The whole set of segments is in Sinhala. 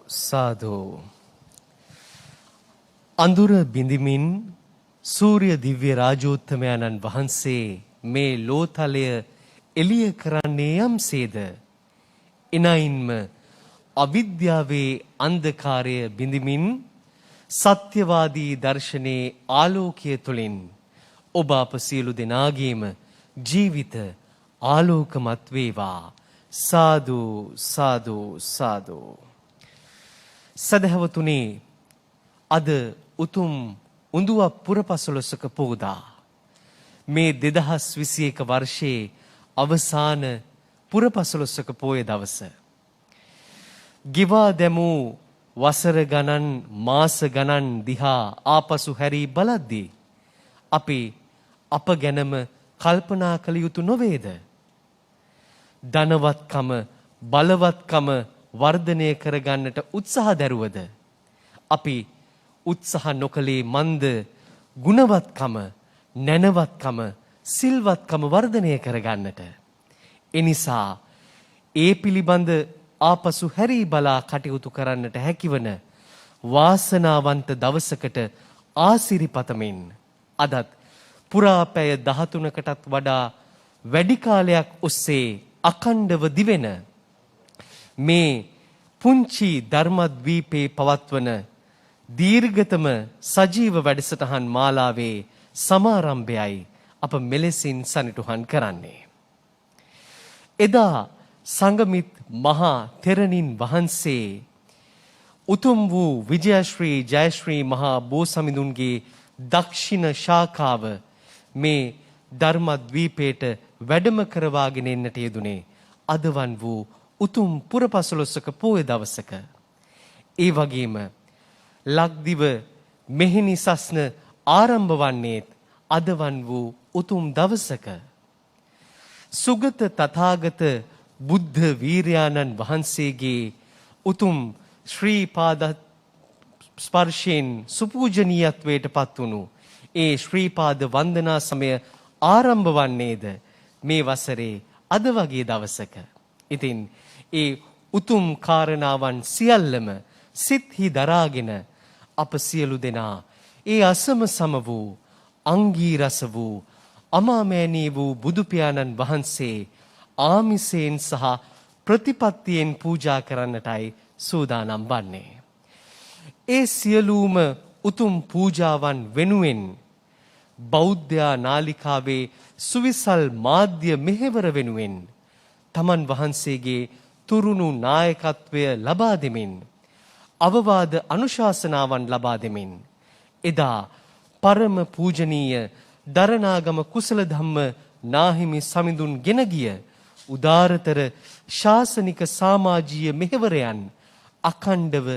සාදු අඳුර බිඳිමින් සූර්ය දිව්‍ය රාජෝත්තමයන්න් වහන්සේ මේ ලෝතලය එළිය කරන්නේ යම්සේද එනයින්ම අවිද්‍යාවේ අන්ධකාරය බිඳිමින් සත්‍යවාදී දර්ශනයේ ආලෝකය තුළින් ඔබ අප සියලු දෙනාගේම ජීවිත ආලෝකමත් වේවා. සාදු සාදු සාදු. සදහවතුනි, අද උතුම් උඳුවප් පුරපසළොස්වක පෝදා මේ 2021 වර්ෂයේ අවසාන පුරපසළොස්වක පෝය දවස. ගිවා දැමූ වසර ගණන් මාස ගණන් දිහා ආපසු හැරී බලද්දී අපි අප ගැනම කල්පනා කළ යුතු නොවේද? ධනවත්කම බලවත්කම වර්ධනය කරගන්නට උත්සාහ දැරුවද? අපි උත්සාහ නොකලේ මන්ද ගුණවත්කම නැනවත්කම සිල්වත්කම වර්ධනය කරගන්නට? එනිසා ඒ පිළිබඳ ආපසු හැරී බලා කටයුතු කරන්නට හැකිවන වාසනාවන්ත දවසකට ආසිරිපතමින් අදත් පුරා පැය 13කටත් වඩා වැඩි කාලයක් ඔස්සේ අඛණ්ඩව දිවෙන මේ පුංචි ධර්මද්වීපේ පවත්වන දීර්ඝතම සජීව වැඩසටහන් මාලාවේ සමාරම්භයයි අප මෙලෙසින් සනිටුහන් කරන්නේ. එදා සංගමිත් මහා තෙරණින් වහන්සේ උතුම් වූ විජයශ්‍රී ජයශ්‍රී මහා බෝසමිඳුන්ගේ දක්ෂිණ ශාඛාව මේ ධර්මද්වීපයට වැඩම කරවාගෙන එන්නට යෙදුනේ අදවන් වූ උතුම් පුරපසළොස්වක පෝය දවසක. ඒ වගේම ලක්දිව මෙහෙණි සස්න ආරම්භ වන්නේත් අදවන් වූ උතුම් දවසක. සුගත තථාගත බුද්ධ වීරයාණන් වහන්සේගේ උතුම් ශ්‍රී පාද ස්පර්ශයෙන් සුපූජනීයත්වයට පත්වුණු ඒ ශ්‍රී පාද වන්දනා සමය ආරම්භ වන්නේද මේ වසරේ අද වගේ දවසක. ඉතින් ඒ උතුම් කාරණාවන් සියල්ලම සිත්හි දරාගෙන අප සියලු දෙනා ඒ අසම සම වූ අංගී රස වූ අමාමෑණී වූ බුදු පියාණන් වහන්සේ ආමිසයෙන් සහ ප්‍රතිපත්තියෙන් පූජා කරන්නටයි සූදානම් වන්නේ. ඒ සියලුම උතුම් පූජාවන් වෙනුවෙන් බෞද්ධ නාලිකාවේ සුවිසල් මාධ්‍ය මෙහෙවර වෙනුවෙන් තමන් වහන්සේගේ තුරුණු නායකත්වය ලබා දෙමින් අවවාද අනුශාසනාවන් ලබා දෙමින් එදා පරම පූජනීය දරණාගම කුසල ධම්ම නාහිමි සමිඳුන් ගෙන ගිය උදාරතර ශාසනික සමාජීය මෙහෙවරයන් අඛණ්ඩව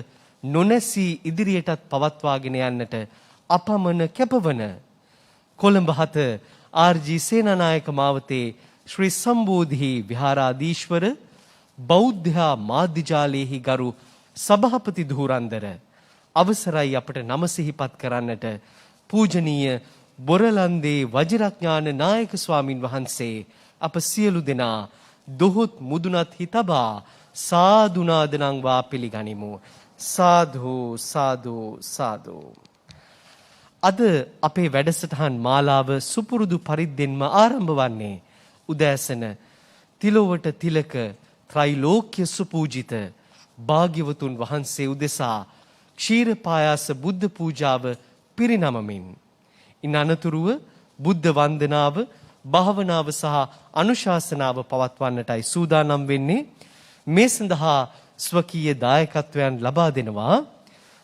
නොනැසී ඉදිරියටත් පවත්වාගෙන යන්නට අපමණ කැපවන කොළඹ 7 ආර්.ජී. සේනානායක මාවතේ ශ්‍රී සම්බෝධි විහාරාධීශ්වර බෞද්ධ මාධ්‍යජාලයේහි ගරු සභාපති ධූරන්දර අවසරයි අපට නම සිහිපත් කරන්නට පූජනීය බොරලන්දේ වජිරඥාන නායක ස්වාමින් වහන්සේ අප සියලු දෙනා දොහොත් මුදුනත් හිතබා සාදු නාදනම් වා පිළිගනිමු. සාදු සාදු සාදු. අද අපේ වැඩසටහන් මාලාව සුපුරුදු පරිද්දෙන්ම ආරම්භ වන්නේ උදෑසන තිලොවට තිලක ත්‍රිලෝක්‍ය සුපූජිත භාග්‍යවතුන් වහන්සේ උදෙසා ක්ෂීරපායාස බුද්ධ පූජාව පිරිනමමින් ඉන් අනතුරුව බුද්ධ වන්දනාව භාවනාව සහ අනුශාසනාව පවත්වන්නටයි සූදානම් වෙන්නේ. මේ සඳහා ස්වකීය දායකත්වයන් ලබා දෙනවා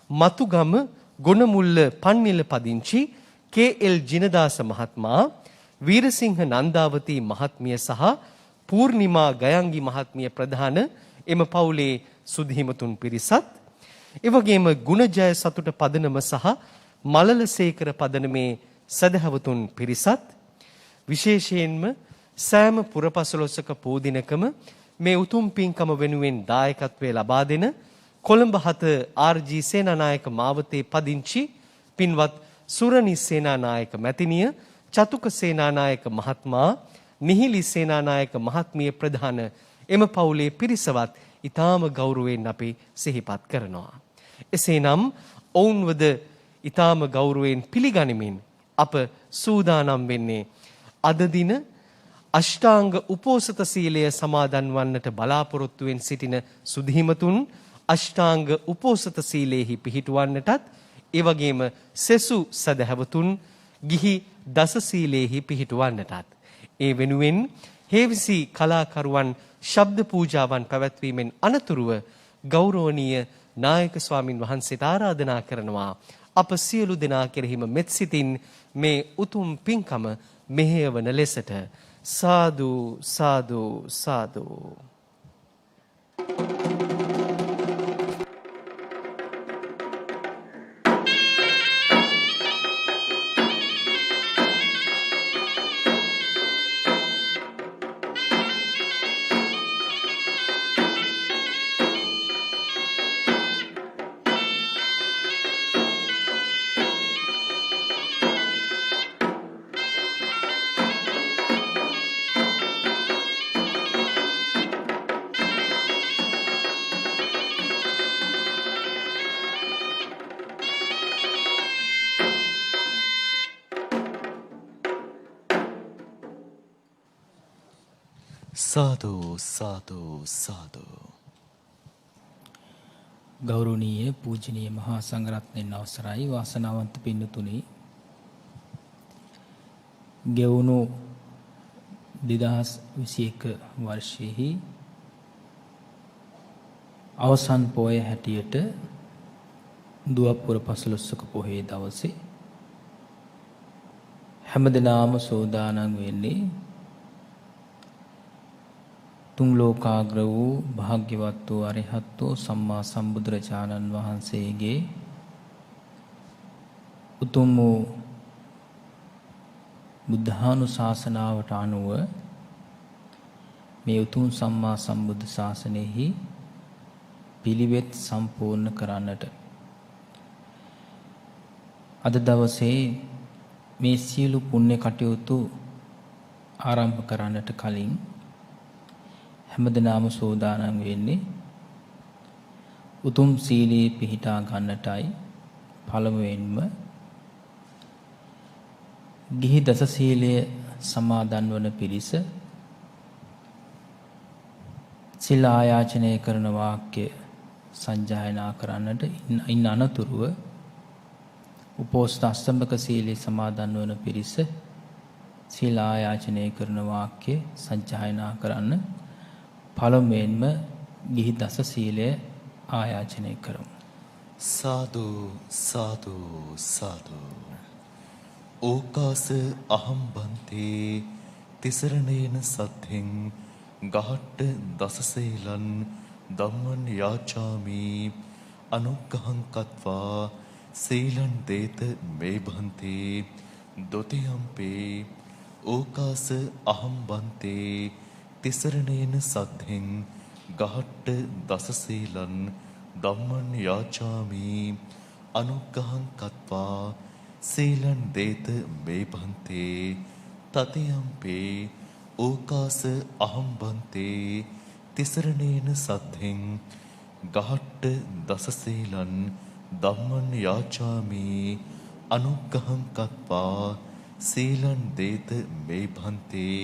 මතුගම ගොනමුල්ල පන්නිල පදිංචි කේ.එල්. ජිනදාස මහත්මයා, වීරසිංහ නන්දාවතී මහත්මිය සහ පූර්ණිමා ගයන්ගි මහත්මිය ප්‍රධාන එම පවුලේ සුධීමතුන් පිරිසත්, එවැගේම ගුණජය සතුට පදනම සහ මලලසේකර පදනමේ සදහවතුන් පිරිසත්, විශේෂයෙන්ම සෑම පුරපසළොස්වක පෝදිනකම මේ උතුම් පින්කම වෙනුවෙන් දායකත්වය ලබා දෙන කොළඹ 7 ආර්.ජී. සේනානායක මාවතේ පදිංචි පින්වත් සුරනි සේනානායක මැතිණිය, චතුක සේනානායක මහත්මයා, නිහිලි සේනානායක මහත්මිය ප්‍රධාන එම පවුලේ පිරිසවත් ඊටාම ගෞරවයෙන් අපි සිහිපත් කරනවා. එසේනම් ඔවුන්වද ඊටාම ගෞරවයෙන් පිළිගනිමින් අප සූදානම් වෙන්නේ අද දින අෂ්ටාංග උපෝසත සීලය සමාදන් වන්නට බලාපොරොත්තුවෙන් සිටින සුධීමතුන් අෂ්ටාංග උපෝසත සීලයෙහි පිහිටුවන්නටත් ඒ වගේම සෙසු සදහැවතුන් ගිහි දස සීලයෙහි පිහිටුවන්නටත් ඒ වෙනුවෙන් හේවිසි කලාකරුවන් ශබ්ද පූජාවන් පැවැත්වීමෙන් අනතුරුව ගෞරවනීය නායක ස්වාමින් වහන්සේට ආරාධනා කරනවා අප සියලු දෙනා කෙරෙහිම මෙත් සිතින් මේ උතුම් පින්කම මෙහෙයවන ලෙසට සාදු සාදු සාදු. සාදු සාදු සාදු. ගෞරවනීය පූජනීය මහා සංඝරත්නයන් අවසරයි වාසනාවන්ත පින්නතුනි, ගෙවුණු 2021 වර්ෂයේහි අවසන් පෝය හැටියට දුවපුර පසළොස්වක පොහේ දවසේ හැමදෙනාම සෝදානම් වෙන්නේ තුන් ලෝකාග්‍ර වූ භාග්‍යවත් වූ අරිහත් වූ සම්මා සම්බුදුරජාණන් වහන්සේගේ උතුම් වූ බුද්ධානුශාසනාවට අනුව මේ උතුම් සම්මා සම්බුද්ධ ශාසනයෙහි පිළිවෙත් සම්පූර්ණ කරන්නට අද දවසේ මේ සියලු පුණ්‍ය කටයුතු ආරම්භ කරන්නට කලින් හැමදෙනාම සෝදානම් වෙන්නේ උතුම් සීලයේ පිහිටා ගන්නටයි. පළමුවෙන්ම ගිහි දස සීලය සමාදන් වන පිරිස සිල් ආයාචනය කරන වාක්‍ය සංජායනා කරන්නට, ඉන් අනතුරුව උපෝසථ අෂ්ටමක සීලය සමාදන් වන පිරිස සිල් ආයාචනය කරන වාක්‍ය සංජායනා කරන්න පළමුවෙන්ම ගිහි දස සීලය ආයාචනය කරමු. සාදු සාදු සාදු. ඕකාස අහම් බන්තේ තිසරණේන සත්‍යෙන් ගහට්ට දසසීලන් ධම්මං යාචාමි අනුග්ගහං කତ୍වා සීලං දේත මේ බන්තේ ဒ ුතියම්පේ ඕකාස අහම් බන්තේ තිසරණේන සත්‍යෙන් ගහට්ට දසසීලන් ධම්මං යාචාමි අනුග්ගහං කତ୍වා සීලං දේත මේ බන්තේ තතියම්පේ ඕකාස අහම් බන්තේ තිසරණේන සත්‍යෙන් ගහට්ට දසසීලන් ධම්මං යාචාමි අනුග්ගහං කତ୍වා සීලං දේත මේ බන්තේ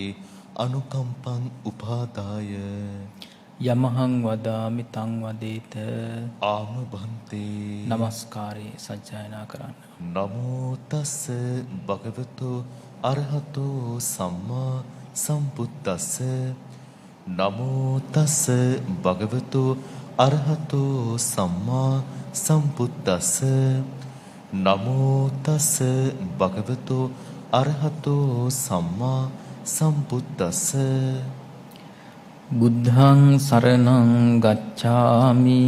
අනුකම්පං උපාදාය යමහං වදාමි තං වදේත ආම බන්තේ. නමස්කාරේ සජ්ජායනා කරන්න. නමෝ තස්ස භගවතු අරහතෝ සම්මා සම්බුද්දස්ස. නමෝ තස්ස භගවතු අරහතෝ සම්මා සම්බුද්දස්ස. නමෝ තස්ස භගවතු අරහතෝ සම්මා සම්බුද්දස්ස. බුද්ධං සරණං ගච්ඡාමි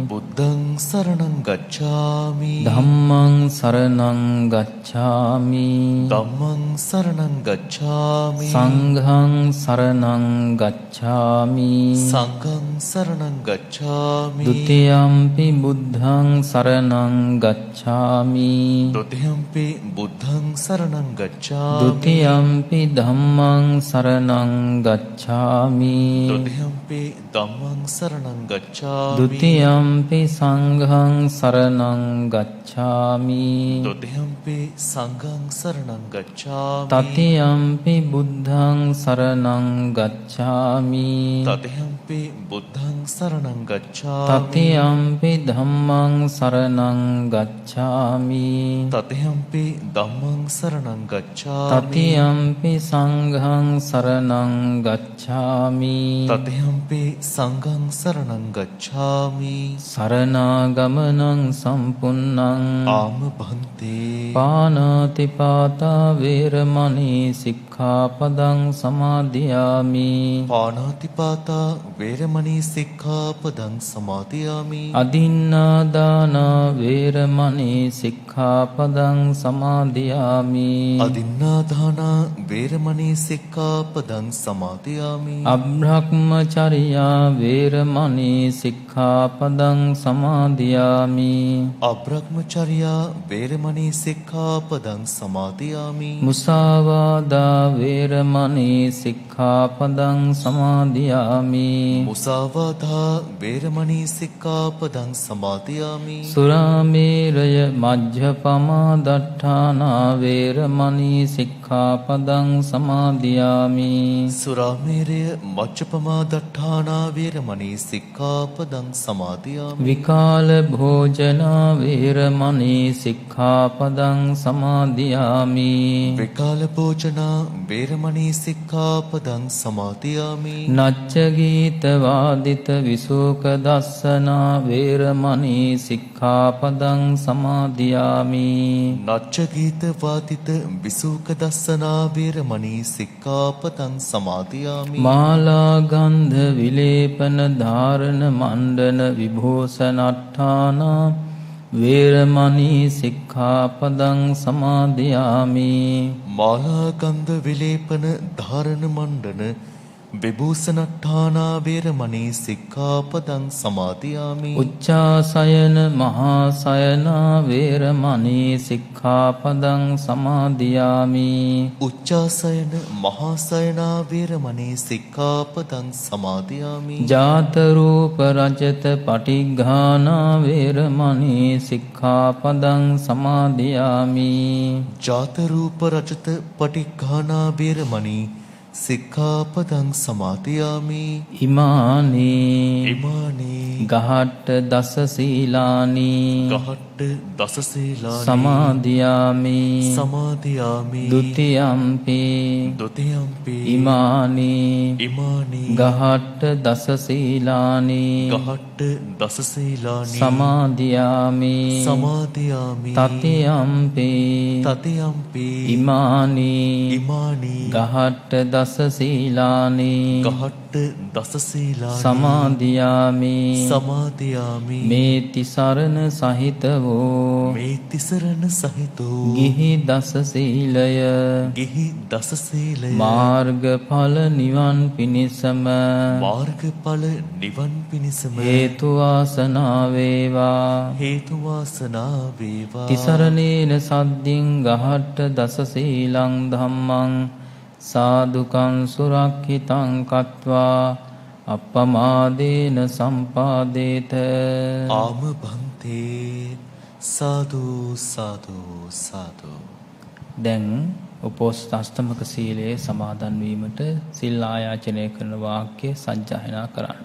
බුද්ධං සරණං ගච්ඡාමි ධම්මං සරණං ගච්ඡාමි ධම්මං සරණං ගච්ඡාමි සංඝං සරණං ගච්ඡාමි සංඝං සරණං ගච්ඡාමි ဒ ුතියම්පි බුද්ධං සරණං ගච්ඡාමි ဒ ුතියම්පි බුද්ධං සරණං ဒ ගච්ඡාමි ုတိယම්පි ධම්මං සරණං ගච්ඡාමි Dutiyampi dhammang saranang gacchami. ဒုတိယံ පි සංඝං සරණං ගච්ඡාමි. Dutiyampi sanghang saranang gacchami. တတိယံ පි බුද්ධං සරණං ගච්ඡාමි. Tatiyampi buddhang saranang gacchami. တတိယံ පි ධම්මං සරණං ගච්ඡාමි. Tatiyampi dhammang saranang gacchami. တတိယံ පි සංඝං සරණං ගච්ඡාමි. Tatiyampi sanghang saranang gacchami. සරණාගමනං සම්පුන්නං Ama bhante. පානාතිපාතා වේරමණී සික්ඛාපදං සමාදියාමි. Panatipata veramani sikkhapadang samadhiyami. අදින්නාදාන වේරමණී සික්ඛාපදං සමාදියාමි. Adinnadhana veramani sikkhapadang samadhiyami. අබ්‍රහ්මචර්යා වේරමණී සික්ඛාපදං සමාදියාමි. Abrahmacharya veramani sikkhapadang samadhiyami. මුසාවාදා වේරමණී සික්ඛාපදං සමාදියාමි. Musavada veramani sikkhapadang samadhiyami. සුරාමේරය මජ්ජපමා දට්ඨානා වේරමණී සික්ඛාපදං සමාදියාමි. Surameraya majjapama datthana veramani sikkhapadang samadhiyami. විකාල භෝජනා වේරමණී සික්ඛාපදං සමාදියාමි. Vikala bhojana veramani sikkhapadang samadhiyami. නච්ච ගීත වාදිත විසූක දස්සනා වේරමණී සික්ඛාපදං සමාදියාමි. Nachcha gita vadita visuka dassana veramani sikkhapadang samadhiyami. මාලා ගන්ධ විලේපන ධාරණ මණ්ඩන විභූෂණට්ඨානා වේරමණී සික්ඛාපදං සමාදියාමි. Mala gandha vilepana dharana mandana vibhusanaṭṭhāna veramani sikkhapadang samadhiyami. උච්චාසයන මහාසයනා වේරමණී සික්ඛාපදං සමාදියාමි. Uccāsayana mahāsayana veramani sikkhapadang samadhiyami. ජාත රූප රජත පටිඝානා වේරමණී සික්ඛාපදං සමාදියාමි. Jāta rūpa rajata patighāna veramani sikkhapadang samadhiyami. ඉමානී Imani ගහට්ට දස සීලානි gahatta dasasilani සමාදියාමි. samadhiyami. ဒ ුතියම්පි Dutiyampi ඉමානී imani ගහට්ට දස සීලානි gahatta dasasilani සමාදියාමි. samadhiyami. තතියම්පි Tatiyampi ඉමානී imani ගහට්ට දස සීලානි gahatta dasasilani සමාදියාමි. samadhiyami. මේ තිසරණ සහිත වූ මේ තිසරණ සහිත වූ ගිහි දස සීලය ගිහි දසසීලය මාර්ගඵල නිවන් පිණිසම මාර්ගඵල නිවන් පිණිසම හේතු වාසනා වේවා. හේතු වාසනා වේවා. තිසරණේන සද්දින් ගහට්ට දස සීලං ධම්මං සාදුකං සුරක්ඛිතං කତ୍වා අප්පමාදේන සම්පාදේත. ආම භන්තේ සාදු සාදු සාදු. දැන් උපෝසථ අෂ්ටමක සීලයේ සමාදන් වීමට සිල් ආයාචනය කරන වාක්‍ය සජ්ජායනා කරන්න.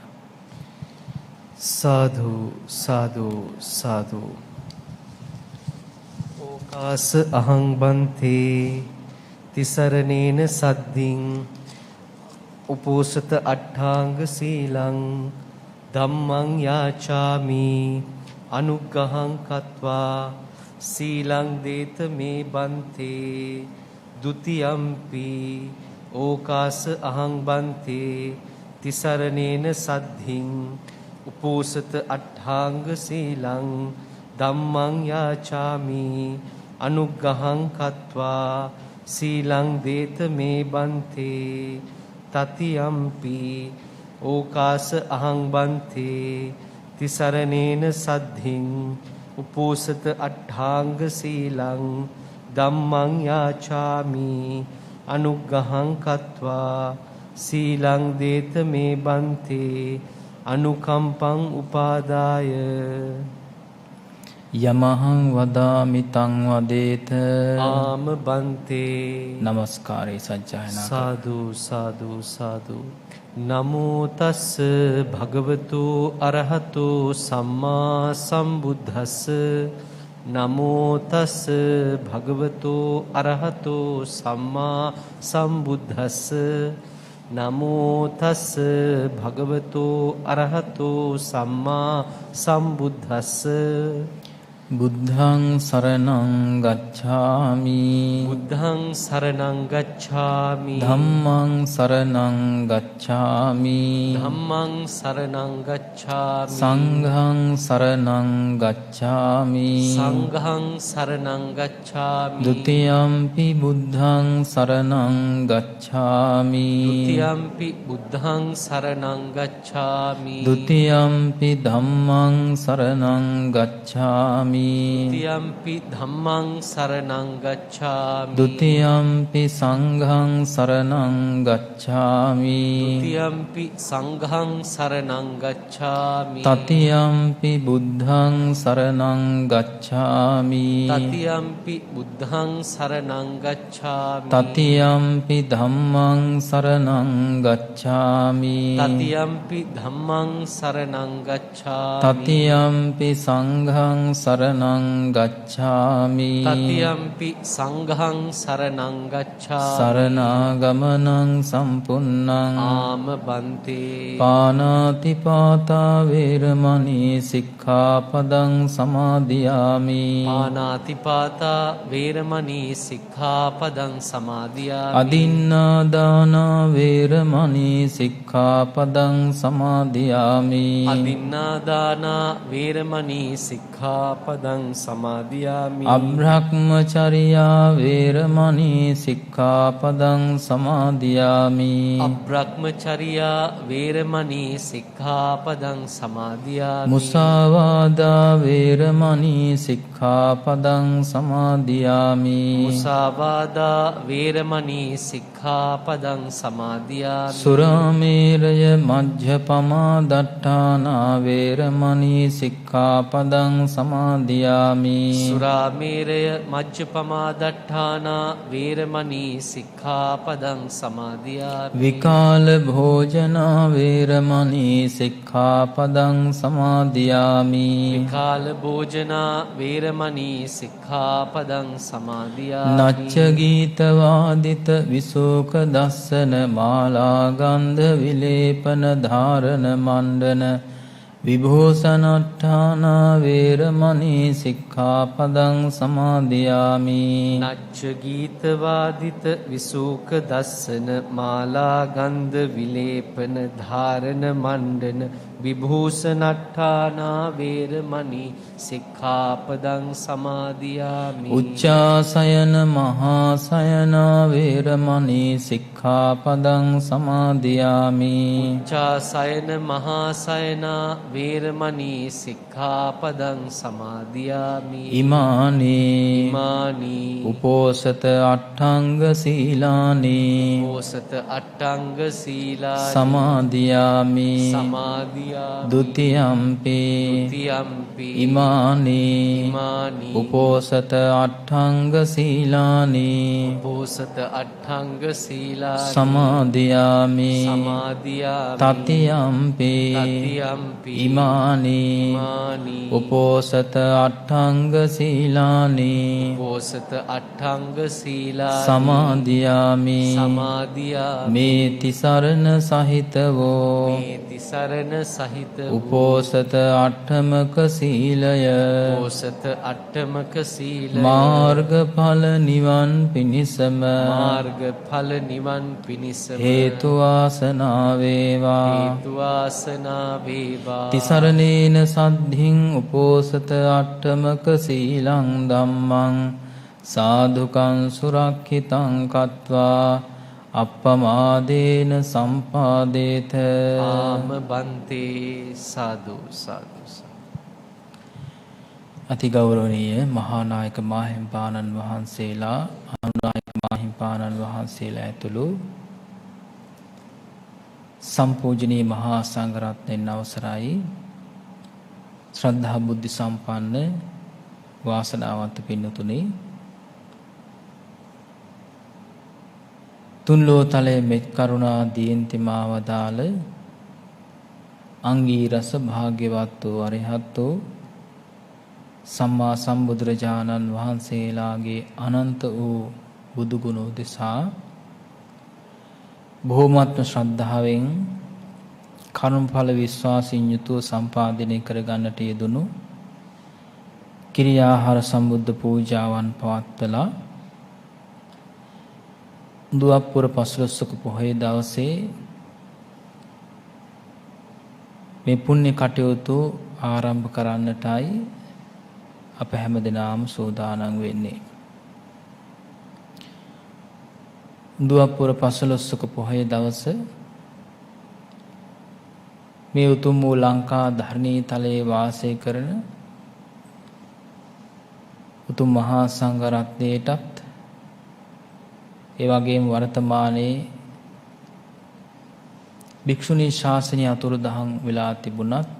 සාදු සාදු සාදු. ඕකාස අහං බන්තේ තිසරණේන සද්දින් උපෝසත අට්ඨාංග සීලං ධම්මං යාචාමි අනුග්ගහං කତ୍වා සීලං දේත මේ බන්තේ ဒ ුතියම්පි ඕකාස අහං බන්තේ තිසරණේන සද්ධින් උපෝසත අට්ඨාංග සීලං ධම්මං යාචාමි අනුග්ගහං කତ୍වා සීලං දේත මේ බන්තේ තතියම්පි ඕකාස අහං බන්තේ තිසරණේන සද්ධින් උපෝසත අට්ඨාංග සීලං ධම්මං යාචාමි අනුග්ගහං කତ୍වා සීලං දේත මේ බන්තේ අනුකම්පං උපාදාය යමහං වදාමි තං වදේත ආම බන්තේ නමස්කාරේ සජ්ජායනා සාදු සාදු සාදු නමෝ තස්ස භගවතු අරහතු සම්මා සම්බුද්දස්ස නමෝ තස්ස භගවතු අරහතු සම්මා සම්බුද්දස්ස නමෝ තස්ස භගවතු අරහතු සම්මා සම්බුද්දස්ස බුද්ධං සරණං ගච්ඡාමි බුද්ධං සරණං ගච්ඡාමි ධම්මං සරණං ගච්ඡාමි ධම්මං සරණං ගච්ඡාමි සංඝං සරණං ගච්ඡාමි සංඝං සරණං ගච්ඡාමි ဒ ුතියම්පි බුද්ධං සරණං ගච්ඡාමි ဒ ුතියම්පි බුද්ධං සරණං ගච්ඡාමි ဒ ුතියම්පි ධම්මං සරණං ගච්ඡාමි ဒ ුතියම්පි ධම්මං සරණං ගච්ඡාමි ဒ ුතියම්පි සංඝං සරණං ගච්ඡාමි ဒ ුතියම්පි සංඝං සරණං ගච්ඡාමි තතියම්පි බුද්ධං සරණං ගච්ඡාමි තතියම්පි බුද්ධං සරණං ගච්ඡාමි තතියම්පි ධම්මං සරණං ගච්ඡාමි තතියම්පි ධම්මං සරණං ගච්ඡාමි තතියම්පි සංඝං සරණං ගච්ඡාමි තතියම්පි සංඝං සරණං ගච්ඡාමි සරණාගමනං සම්පුන්නං ආම බන්තේ පානාති පාතා වේරමණී සික්ඛාපදං සමාදියාමි පානාති පාතා වේරමණී සික්ඛාපදං සමාදියාමි අදින්නා දාන වේරමණී සික්ඛාපදං සමාදියාමි අදින්නා දාන වේරමණී සික්ඛාපදං සමාදියාමි අබ්‍රහ්මචර්යා වේරමණී සික්ඛාපදං සමාදියාමි අබ්‍රහ්මචර්යා වේරමණී සික්ඛාපදං සමාදියාමි මුසාවාදා වේරමණී සික්ඛාපදං සමාදියාමි මුසාවාදා වේරමණී සික්ඛාපදං සමාදියාමි සුරාමේරය මජ්ජපමා දට්ඨානා වේරමණී සික්ඛාපදං සමාදියාමි සුරාමේරය මජ්ජපමා දට්ඨානා වේරමණී සික්ඛාපදං සමාදියාමි විකාල භෝජනා වේරමණී සික්ඛාපදං සමාදියාමි විකාල භෝජනා වේරමණී සික්ඛාපදං සමාදියාමි නච්ච ගීත වාදිත විසෝක දස්සන මාලා ගන්ධ විලේපන ධාරණ මණ්ඩන විභූෂණට්ඨානා වේරමණී සික්ඛාපදං සමාදියාමි නච්ච ගීත වාදිත විසූක දස්සන මාලා ගන්ධ විලේපන ධාරණ මණ්ඩන විභූෂණට්ඨානා වේරමණී සික්ඛාපදං සමාදියාමි උච්චාසයන මහාසයන වේරමණී සික්ඛාපදං සමාදියාමි උච්චාසයන මහාසයන වේරමණී සික්ඛාපදං සමාදියාමි ඉමානි උපෝසත අට්ඨංග සීලානි උපෝසත අට්ඨංග සීලානි සමාදියාමි සමාදියාමි ဒ ුතියම්පි ඉමානි උපෝසත අට්ඨංග සීලානි උපෝසත අට්ඨංග සීලානි සමාදියාමි තතියම්පි ඉමානි උපෝසත අට්ඨංග සීලානි උපෝසත අට්ඨංග සීලානි සමාදියාමි මේ තිසරණ සහිතවෝ උපෝසත අට්ඨමක සීලය උපෝසත අට්ඨමක සීලය මාර්ගඵල නිවන් පිණිසම හේතු වාසනා වේවා තිසරණේන සද්ධින් උපෝසත අට්ඨමක සීලං ධම්මං සාදුකං සුරක්ඛිතං කତ୍වා අප්පමාදේන සම්පාදේත ආම බන්තේ සාදු සාදු අති ගෞරවනීය මහා නායක මාහිම්පාණන් වහන්සේලා අනුනායක මාහිම්පාණන් වහන්සේලා ඇතුළු සම්පූජනීය මහා සංඝරත්නයන් අවසරයි ශ්‍රද්ධා බුද්ධ සම්පන්න වාසනාවන්ත පින්නතුනි තුන්ලෝතලයේ මෙත් කරුණා දීන්ති මාවදාල අංගීරස භාග්‍යවත් වූ අරිහත් වූ සම්මා සම්බුදුරජාණන් වහන්සේලාගේ අනන්ත වූ බුදු ගුණ උදෙසා බොහෝමත්ම ශ්‍රද්ධාවෙන් කර්මඵල විශ්වාසයෙන් යුතුව සම්පාදනය කරගන්නට යෙදුණු කිරියාහාර සම්බුද්ධ පූජාවන් පවත්වලා දුවප්පුර පසළොස්වක පොහොය දවසේ මේ පුණ්‍ය කටයුතු ආරම්භ කරන්නටයි අප හැමදෙනාම සූදානම් වෙන්නේ. දුවප්පුර පසළොස්වක පොහොය දවස මේ උතුම් වූ ලංකා ධර්ණී තලයේ වාසය කරන උතුම් මහා සංඝ රත්නයටත් ඒ වගේම වර්තමානයේ භික්ෂුණී ශාසනය අතුරුදහන් වෙලා තිබුණත්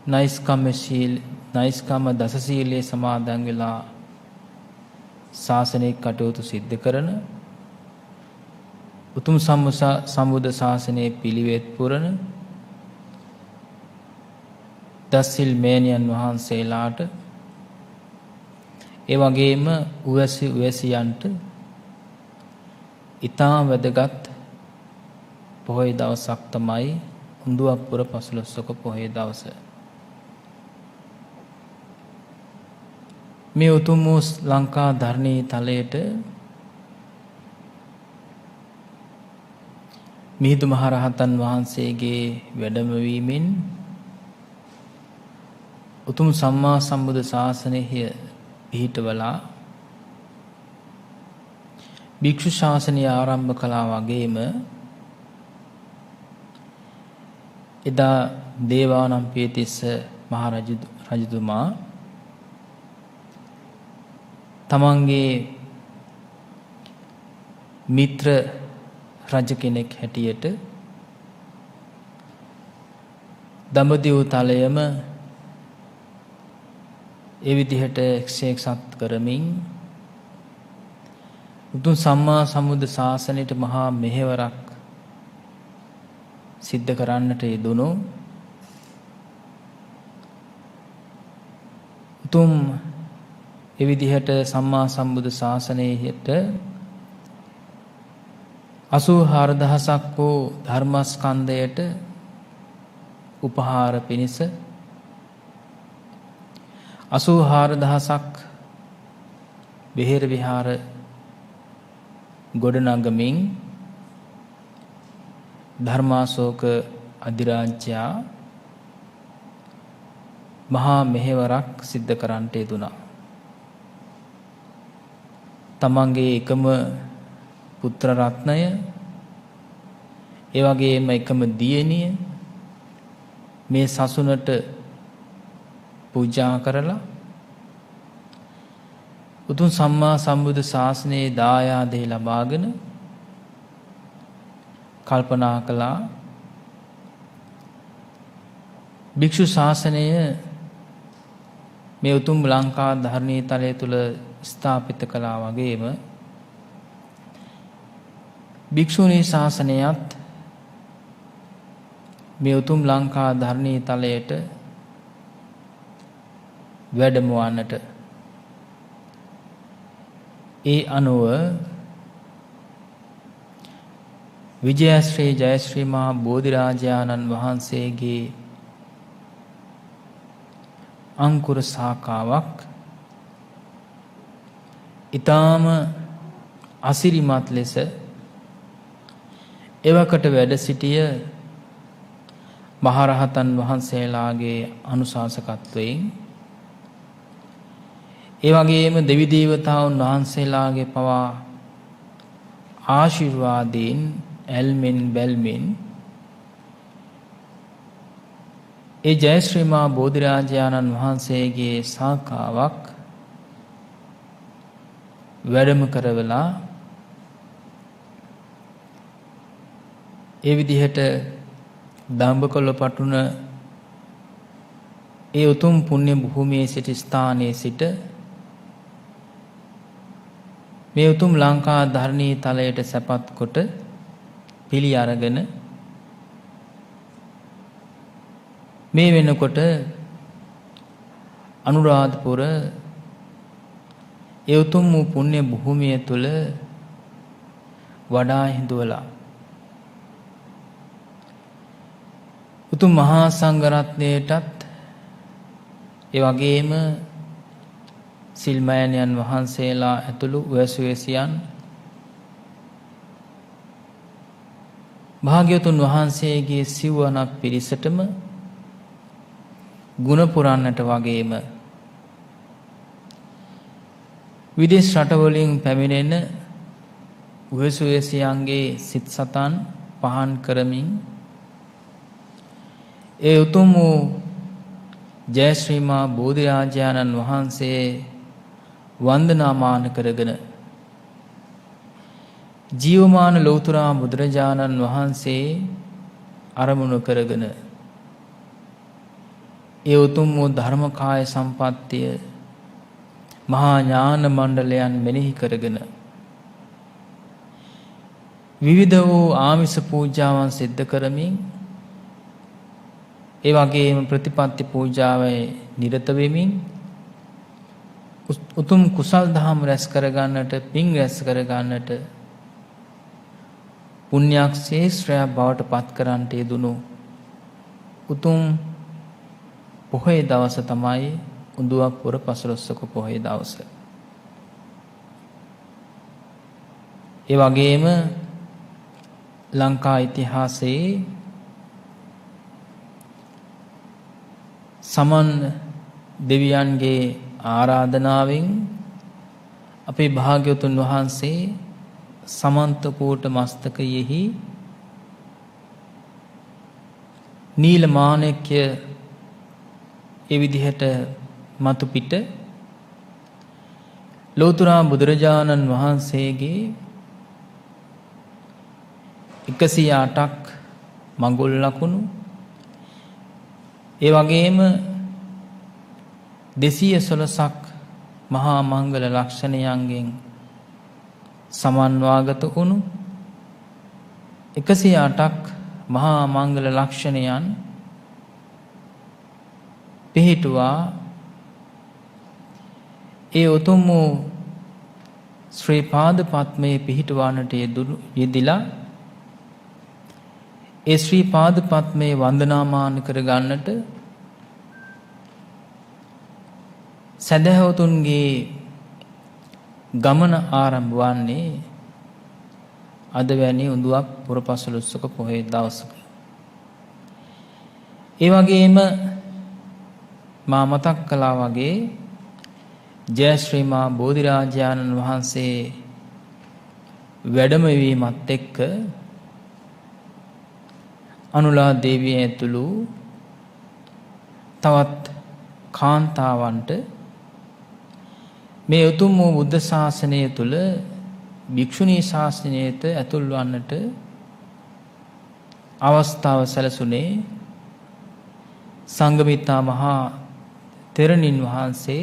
නෛෂ්කම්ම දසශීලයේ සමාදන් වෙලා ශාසනික කටයුතු සිද්ධ කරන උතුම් සම්බුද්ධ ශාසනයේ පිළිවෙත් පුරන දස්සිල් මේනියන් වහන්සේලාට ඒ වගේම උවැසියන්ට ඉතාම වැදගත් පොහොය දවසක් තමයි උඳුවප්පුර පසළොස්වක පොහොය දවස. මේ උතුම් වූ ලංකා ධර්ණී තලයට මිහිඳු මහරහතන් වහන්සේගේ වැඩමවීමෙන් උතුම් සම්මා සම්බුද්ධ ශාසනය පිහිටවලා භික්ෂු ශාසනය ආරම්භ කළා වගේම එදා දේවානම්පියතිස්ස මහ රජතුමා තමන්ගේ මිත්‍ර රජ කෙනෙක් හැටියට දඹදිව තලයම ඒ විදිහට එක්සත් කරමින් උතුම් සම්මා සම්බුද්ධ ශාසනයට මහා මෙහෙවරක් සිද්ධ කරන්නට යෙදුණු උතුම් ඒ විදිහට සම්මා සම්බුද්ධ ශාසනයට 84000ක් වූ ධර්මස්කන්ධයට උපහාර පිණිස 84000ක් විහෙර විහාර ගොඩනගමින් ධර්මාශෝක අධිරාජ්‍යයා මහා මෙහෙවරක් සිද්ධ කරන්නට යෙදුණා. තමන්ගේ එකම පුත්‍ර රත්නය ඒ වගේම එකම දියණිය මේ සසුනට පූජා කරලා උතුම් සම්මා සම්බුද්ධ ශාසනයේ දායාදේ ලබාගෙන කල්පනා කළා භික්ෂු ශාසනය මේ උතුම් ලංකා ධර්ණී තලය තුල ස්ථාපිත කළා වගේම භික්ෂුණී ශාසනයත් මේ උතුම් ලංකා ධර්ණී තලයට වැඩමවන්නට ඒ අනුව විජයශ්‍රී ජයශ්‍රී මහා බෝධිරාජානන් වහන්සේගේ අංකුර ශාඛාවක් ඊටාම අසිරිමත් ලෙස එවකට වැඩ සිටිය මහරහතන් වහන්සේලාගේ අනුශාසකත්වයෙන් ඒ වගේම දෙවි දේවතාවුන් වහන්සේලාගේ පවා ආශිර්වාදයෙන් ඇල්මෙන් බැල්මෙන් ඒ ජයශ්‍රී මා බෝධිරාජානන් වහන්සේගේ ශාඛාවක් වැඩම කරවලා ඒ විදිහට දඹකොළ පටුන ඒ උතුම් පුණ්‍ය භූමියේ සිට ස්ථානයේ සිට මේ උතුම් ලංකා ධර්ණී තලයට සැපත් කොට පිළි අරගෙන මේ වෙනකොට අනුරාධපුර ඒ උතුම් වූ පුණ්‍ය භූමිය තුල වඩා හිඳුවලා උතුම් මහා සංඝරත්නයටත් ඒ වගේම සිල්මයන්යන් වහන්සේලා ඇතුළු වයසුවැසියන් භාග්‍යවතුන් වහන්සේගේ සිව්වනක් පිරිසටම ගුණ පුරන්නට වගේම විදේශ රටවලින් පැමිණෙන වයසුවැසියන්ගේ සිත් සතන් පහන් කරමින් ඒ උතුම් වූ ජය ශ්‍රී මා බෝධිරාජානන් වහන්සේ වන්දනාමාන කරගෙන ජීවමාන ලෞතර බුදුරජාණන් වහන්සේ අරමුණු කරගෙන ඒ උතුම් වූ ධර්මකාය සම්පත්තිය මහා ඥාන මණ්ඩලයන් මෙනෙහි කරගෙන විවිධ වූ ආමිස පූජාවන් සිද්ධ කරමින් ඒ වගේම ප්‍රතිපත්ති පූජාවේ නිරත වෙමින් උතුම් කුසල් දහම් රැස් කරගන්නට පින් රැස් කරගන්නට පුණ්‍යක් ශේෂ්ත්‍රය බවට පත් කරන්නට යෙදුණු උතුම් පොහොය දවස තමයි උඳුවප්පුර පසළොස්වක පොහොය දවස. ඒ වගේම ලංකා ඉතිහාසයේ සමන් දෙවියන්ගේ ආරාධනාවෙන් අපේ භාග්‍යවතුන් වහන්සේ සමන්ත කෝට මස්තකයෙහි නීල මාණික්‍ය ඒ විදිහට මතු පිට ලෞතර බුදුරජාණන් වහන්සේගේ 108ක් මඟුල් ලකුණු ඒ වගේම 216ක් මහා මංගල ලක්ෂණයන්ගෙන් සමන්වාගත වුණු 108ක් මහා මංගල ලක්ෂණයන් පිහිටුවා ඒ උතුම් වූ ශ්‍රී පාද පත්මයේ පිහිටවන්නට යෙදිලා ඒ ශ්‍රී පාද පත්මයේ වන්දනාමාන කර ගන්නට සදහවතුන්ගේ ගමන ආරම්භ වන්නේ අද වැනි උඳුවප් පුරපසළොස්වක පොහොය දවසක. ඒ වගේම මා මතක් කළා වගේ ජය ශ්‍රී මා බෝධිරාජානන් වහන්සේ වැඩම වීමත් එක්ක අනුලා දේවිය ඇතුළු තවත් කාන්තාවන්ට මේ උතුම් වූ බුද්ධ ශාසනය තුල භික්ෂුණී ශාසනයට ඇතුල් වන්නට අවස්ථාව සැලසුනේ සංඝමිත්තා මහා තෙරණින් වහන්සේ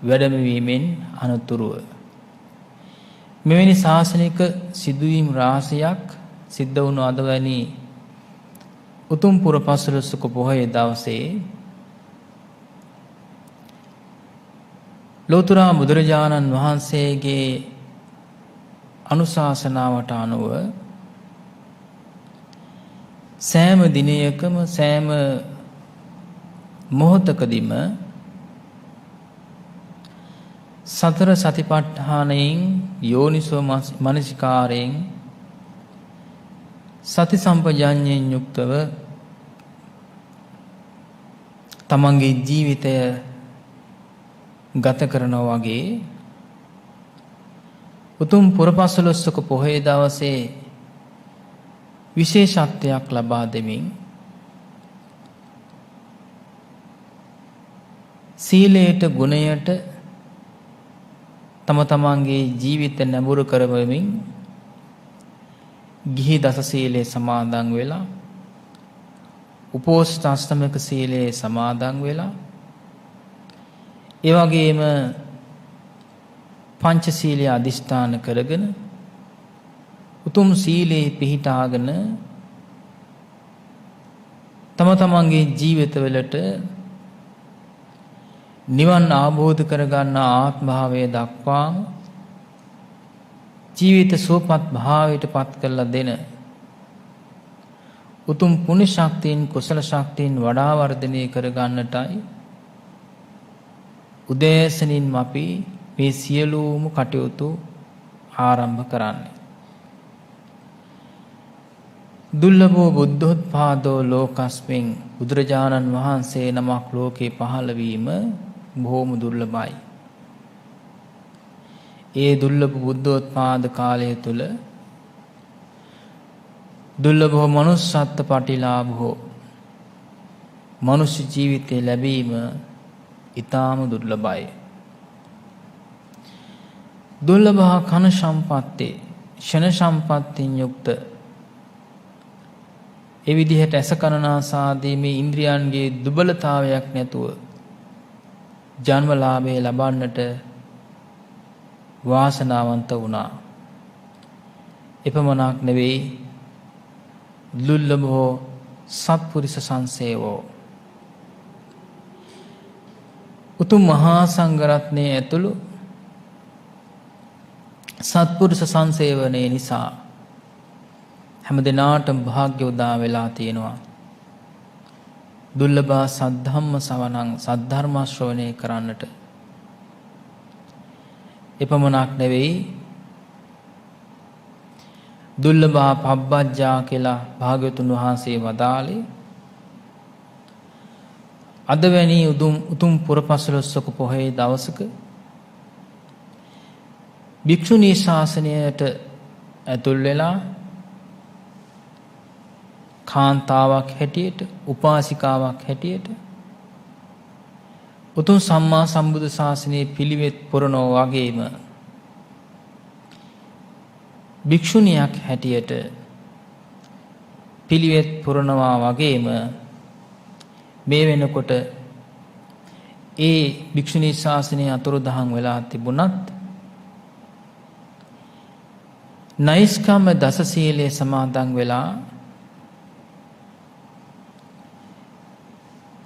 වැඩම වීමෙන් අනතුරුව මෙවැනි ශාසනික සිදුවීම් රාශියක් සිද්ධ වුණු අද වැනි උතුම් පුර පසළොස්වක පොහොය දවසේ ලෞතර බුදුරජාණන් වහන්සේගේ අනුශාසනාවට අනුව සෑම දිනයකම සෑම මොහොතකදීම සතර සතිපට්ඨානයෙන් යෝනිසෝ මනසිකාරයෙන් සති සම්පජාඤ්ඤයෙන් යුක්තව තමන්ගේ ජීවිතය ගත කරනවා වගේ උතුම් පුරපසළොස්වක පොහොය දවසේ විශේෂත්වයක් ලබා දෙමින් සීලයට ගුණයට තම තමන්ගේ ජීවිත නැඹුරු කරවමින් ගිහි දස සීලේ සමාදන් වෙලා උපෝසථ අෂ්ටමක සීලේ සමාදන් වෙලා ඒ වගේම පංච සීලය අදිෂ්ඨාන කරගෙන උතුම් සීලේ පිහිටාගෙන තම තමන්ගේ ජීවිතවලට නිවන් අවබෝධ කරගන්න ආත්ම භාවය දක්වාම ජීවිත සුවපත් භාවයට පත් කරලා දෙන උතුම් පුණ්‍ය ශක්තියින් කුසල ශක්තියින් වඩා වර්ධනය කරගන්නටයි උදෑසනින් අපි මේ සියලුම කටයුතු ආරම්භ කරන්නේ. දුර්ලභෝ බුද්ධෝත්පාදෝ ලෝකස්මින් බුදුරජාණන් වහන්සේ නමක් ලෝකේ පහළ වීම බොහෝම දුර්ලභයි. ඒ දුර්ලභ බුද්ධෝත්පාද කාලය තුල දුර්ලභව manussත්ත්ව පටිලාභෝ මනුෂ්‍ය ජීවිතේ ලැබීම ඊටාම දුර්ලභයි. දුර්ලභ කන සම්පත්තේ ෂණ සම්පත්තින් යුක්ත ඒ විදිහට ඇස කන නාසාදී මේ ඉන්ද්‍රියන්ගේ දුබලතාවයක් නැතුව ජන්මලාභය ලබන්නට වාසනාවන්ත වුණා. එපමණක් නෙවෙයි දුර්ලභෝ සත්පුරිස සංසේවෝ උතුම් මහා සංඝරත්නයේ ඇතුළු සත්පුරුෂ සංසේවනයේ නිසා හැම දිනාටම වාග්ය උදා වෙලා තියෙනවා. දුර්ලභ සද්ධම්ම සවණං සද්ධර්ම ශ්‍රවණය කරන්නට. එපමණක් නෙවෙයි දුර්ලභ පබ්බජ්ජා කියලා භාග්‍යවතුන් වහන්සේ වදාළේ අද වැනි උතුම් පුරපසළොස්වක පොහොය දවසක භික්ෂුණී ශාසනයට ඇතුල් වෙලා කාන්තාවක් හැටියට උපාසිකාවක් හැටියට උතුම් සම්මා සම්බුදු ශාසනයේ පිළිවෙත් පුරනෝ වගේම භික්ෂුණියක් හැටියට පිළිවෙත් පුරනවා වගේම මේ වෙනකොට ඒ භික්ෂුණී ශාසනයේ අතුරුදහන් වෙලා තිබුණත් නෛෂ්ක්‍රම්‍ය දස සීලයේ සමාදන් වෙලා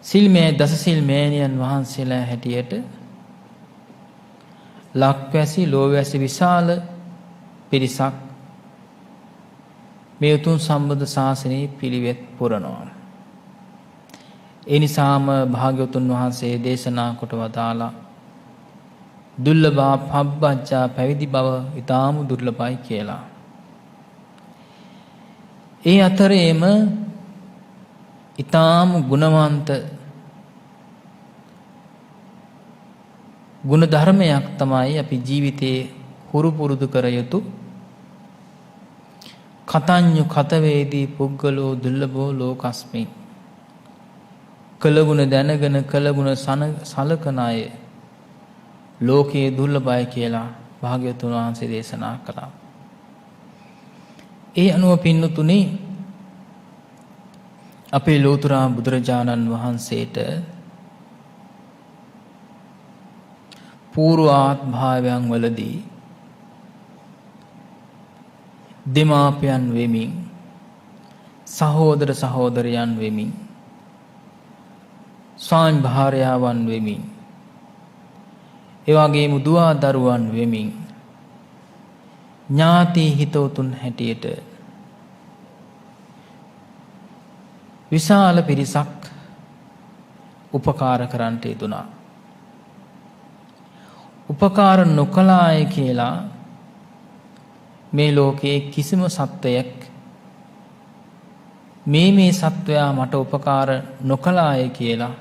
සිල්මේ දස සිල් මේනියන් වහන්සේලා හැටියට ලක්වැසි ලෝවැසි විශාල පිරිසක් මේ උතුම් සම්බුද්ධ ශාසනයේ පිළිවෙත් පුරනවා. ඒ නිසාම භාග්‍යවතුන් වහන්සේ දේශනා කොට වදාලා දුර්ලභ පබ්බජ්ජා පැවිදි බව ඊටාම දුර්ලභයි කියලා. ඒ අතරේම ඊටාම ගුණවන්ත ගුණ ධර්මයක් තමයි අපි ජීවිතේ හුරු පුරුදු කර යුතු කතඤ්ඤු කතවේදී පුද්ගලෝ දුර්ලභෝ ලෝකස්මි. කළගුණ දැනගෙන කළගුණ සලකන අය ලෝකයේ දුර්ලභයි කියලා භාග්‍යවතුන් වහන්සේ දේශනා කළා. ඒ අනුව පින්නතුනේ අපේ ලෝතර බුදුරජාණන් වහන්සේට పూర్ව ආත්මභාවයන් වලදී දෙමාපියන් වෙමින් සහෝදර සහෝදරයන් වෙමින් ස්වාමි භාර්යාවන් වෙමින් එවාගේම දුවා දරුවන් වෙමින් ඥාති හිතවතුන් හැටියට විශාල පිරිසක් උපකාර කරන්නට යෙදුණා. උපකාර නොකළාය කියලා මේ ලෝකයේ කිසිම සත්වයක් මේ සත්වයා මට උපකාර නොකළාය කියලා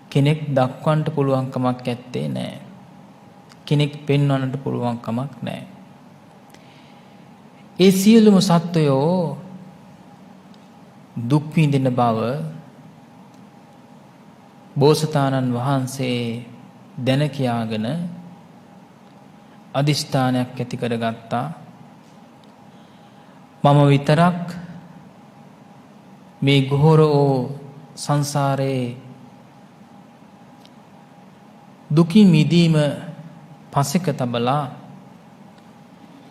කෙනෙක් දක්වන්නට පුළුවන් කමක් ඇත්තේ නැහැ. කෙනෙක් පෙන්වන්නට පුළුවන් කමක් නැහැ. ඒ සියලුම සත්වයෝ දුක් විඳින බව බෝසතාණන් වහන්සේ දැන කියාගෙන අදිෂ්ඨානයක් ඇති කරගත්තා. මම විතරක් මේ ගොහර වූ සංසාරයේ දුකින් මිදීම පසෙක තබලා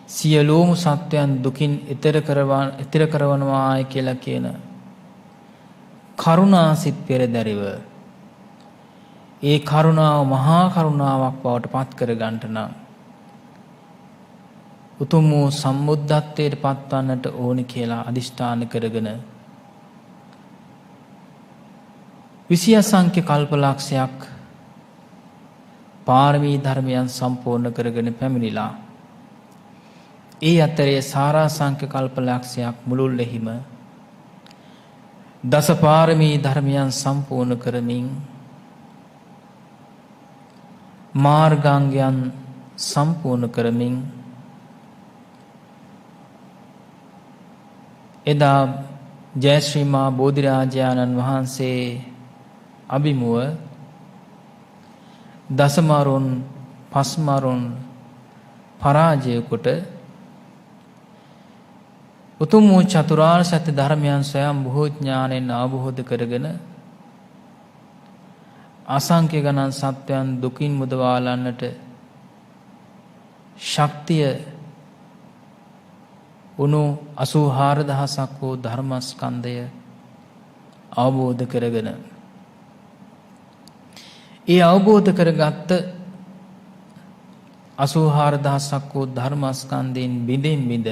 සියලුම සත්වයන් දුකින් ඈතර කරවනවායි කියලා කියන කරුණාසිත පෙරදරිව ඒ කරුණාව මහා කරුණාවක් බවට පත් කර ගන්නට නම් උතුම් වූ සම්බුද්ධත්වයට පත්වන්නට ඕනි කියලා අදිෂ්ඨාන කරගෙන 20 අසංඛ්‍ය කල්පලක්ෂයක් පාරමී ධර්මයන් සම්පූර්ණ කරගෙන පැමිණිලා ඒ අතරේ සාරාංශක කල්පලක්ෂයක් මුළුල්ලෙහිම දස පාරමී ධර්මයන් සම්පූර්ණ කරමින් මාර්ගාංගයන් සම්පූර්ණ කරමින් එදා ජයශ්‍රී මා බෝධිරාජානන් වහන්සේ අභිමුව දසමරුන් පස්මරුන් පරාජය කොට උතුම් වූ චතුරාර්ය සත්‍ය ධර්මයන් ස්වයං බොහෝ ඥාණයෙන් අවබෝධ කරගෙන අසංඛ්‍ය ගණන් සත්වයන් දුකින් මුදවාලන්නට ශක්තිය උණු 84000ක් වූ ධර්මස්කන්ධය අවබෝධ කරගෙන ඒ අවබෝධ කරගත්ත 84000ක් වූ ධර්මස්කන්ධයෙන් බිඳින් බිඳ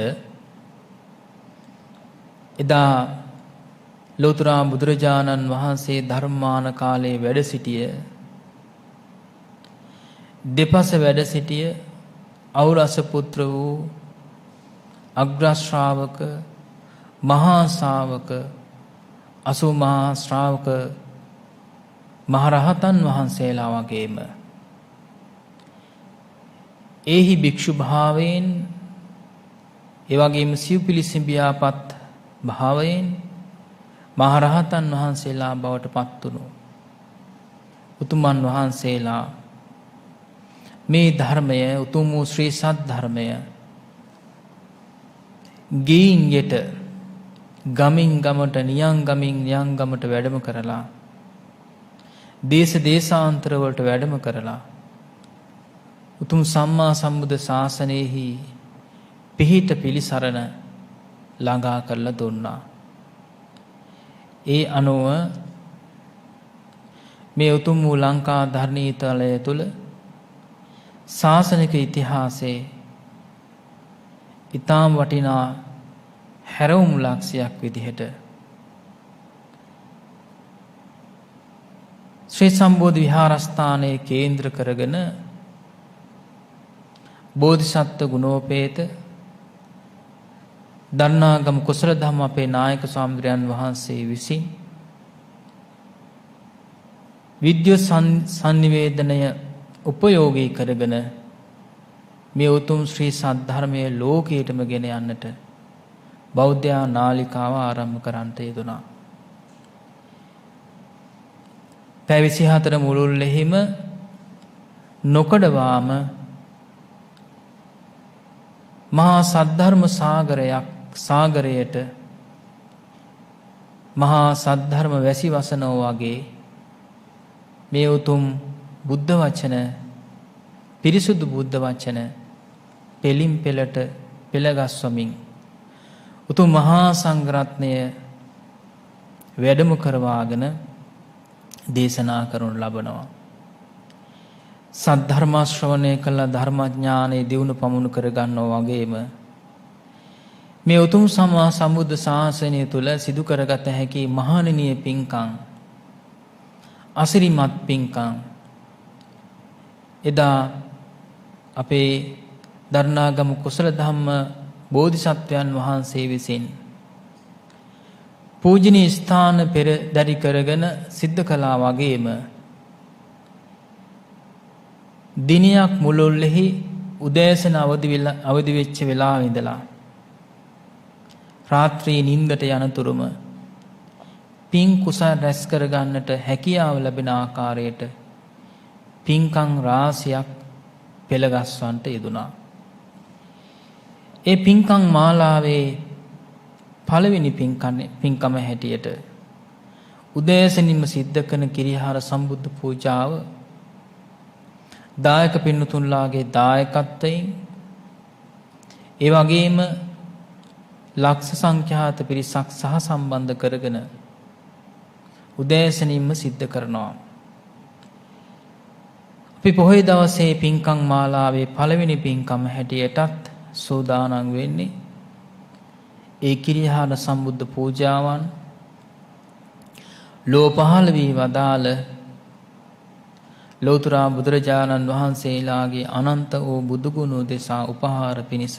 එදා ලෝතර බුදුරජාණන් වහන්සේ ධර්මාන කාලයේ වැඩ සිටිය දෙපස වැඩ සිටිය අවරස පුත්‍ර වූ අග්‍ර ශ්‍රාවක මහා ශ්‍රාවක අසු මහා ශ්‍රාවක මහරහතන් වහන්සේලා වගේම ඒහි භික්ෂු භාවයෙන් ඒ වගේම සිව්පිලිසිඹියාපත් භාවයෙන් මහරහතන් වහන්සේලා බවට පත් වුණු උතුමන් වහන්සේලා මේ ධර්මය උතුම් වූ ශ්‍රී සත් ධර්මය ගින් යට ගමින් ගමට නියං ගමින් නියං ගමට වැඩම කරලා දේශ දේශාන්තර වලට වැඩම කරලා උතුම් සම්මා සම්බුද්ධ ශාසනයෙහි පිහිට පිලිසරණ ළඟා කරලා දුන්නා. ඒ අනුව මේ උතුම් වූ ලංකා ධර්ණීතලය තුල ශාසනික ඉතිහාසයේ ඊටාම් වටිනා හැරවුම් ලක්ෂයක් විදිහට ශ්‍රී සම්බෝධි විහාරස්ථානයේ කේන්ද්‍ර කරගෙන බෝධිසත්ව ගුණෝපේත දන්නාගම කුසල ධම්ම අපේ නායක ස්වාමීන් වහන්සේ විසින් විද්‍යුත් සංනිවේදනය උපයෝගී කරගෙන මේ උතුම් ශ්‍රී සද්ධර්මයේ ලෝකයටම ගෙන යන්නට බෞද්ධ නාලිකාව ආරම්භ කරන්නට යෙදුණා. පැය 24 මුළුල්ලෙහිම නොකඩවාම මහා සද්ධර්ම සාගරයට මහා සද්ධර්ම වැසි වසනෝ වගේ මේ උතුම් බුද්ධ වචන පිරිසුදු බුද්ධ වචන පෙලින් පෙළට පෙළගස්වමින් උතුම් මහා සංඝරත්නය වැඩම කරවාගෙන දේශනා කරනු ලබනවා. සද්ධර්ම ශ්‍රවණය කළ ධර්මඥානෙ දියුණු පමුණු කර ගන්නවා වගේම මේ උතුම් සම්මා සම්බුද්ධ ශාසනය තුල සිදු කරගත හැකි මහානීය පින්කම් අසිරිමත් පින්කම් එදා අපේ දරණාගම කුසල ධම්ම බෝධිසත්වයන් වහන්සේ විසින් පූජනීය ස්ථාන පෙරදරි කරගෙන සිද්ධ කළා වගේම දිනයක් මුළුල්ලෙහි උදෑසන අවදි වෙච්ච වෙලාව ඉඳලා රාත්‍රී නිින්දට යනතුරුම පින් කුසල රැස් කර ගන්නට හැකියාව ලැබෙන ආකාරයට පින්කම් රාශියක් පෙළගස්වන්නට යෙදුණා. ඒ පින්කම් මාලාවේ පළවෙනි පින්කම හැටියට උදෑසනින්ම සිද්ධ කරන කිරිහාර සම්බුද්ධ පූජාව දායක පින්නතුන්ලාගේ දායකත්වයෙන් ඒ වගේම ලක්ෂ සංඛ්‍යාත පිරිසක් සහ සම්බන්ධ කරගෙන උදෑසනින්ම සිද්ධ කරනවා. අපි පොහොය දවසේ පින්කම් මාලාවේ පළවෙනි පින්කම හැටියටත් සූදානම් වෙන්නේ ඒ කිරිහාර සම්බුද්ධ පූජාවන් ලෝ පහළ වී වදාළ ලෞතර බුදුරජාණන් වහන්සේලාගේ අනන්ත වූ බුදු ගුණ උදෙසා උපහාර පිණිස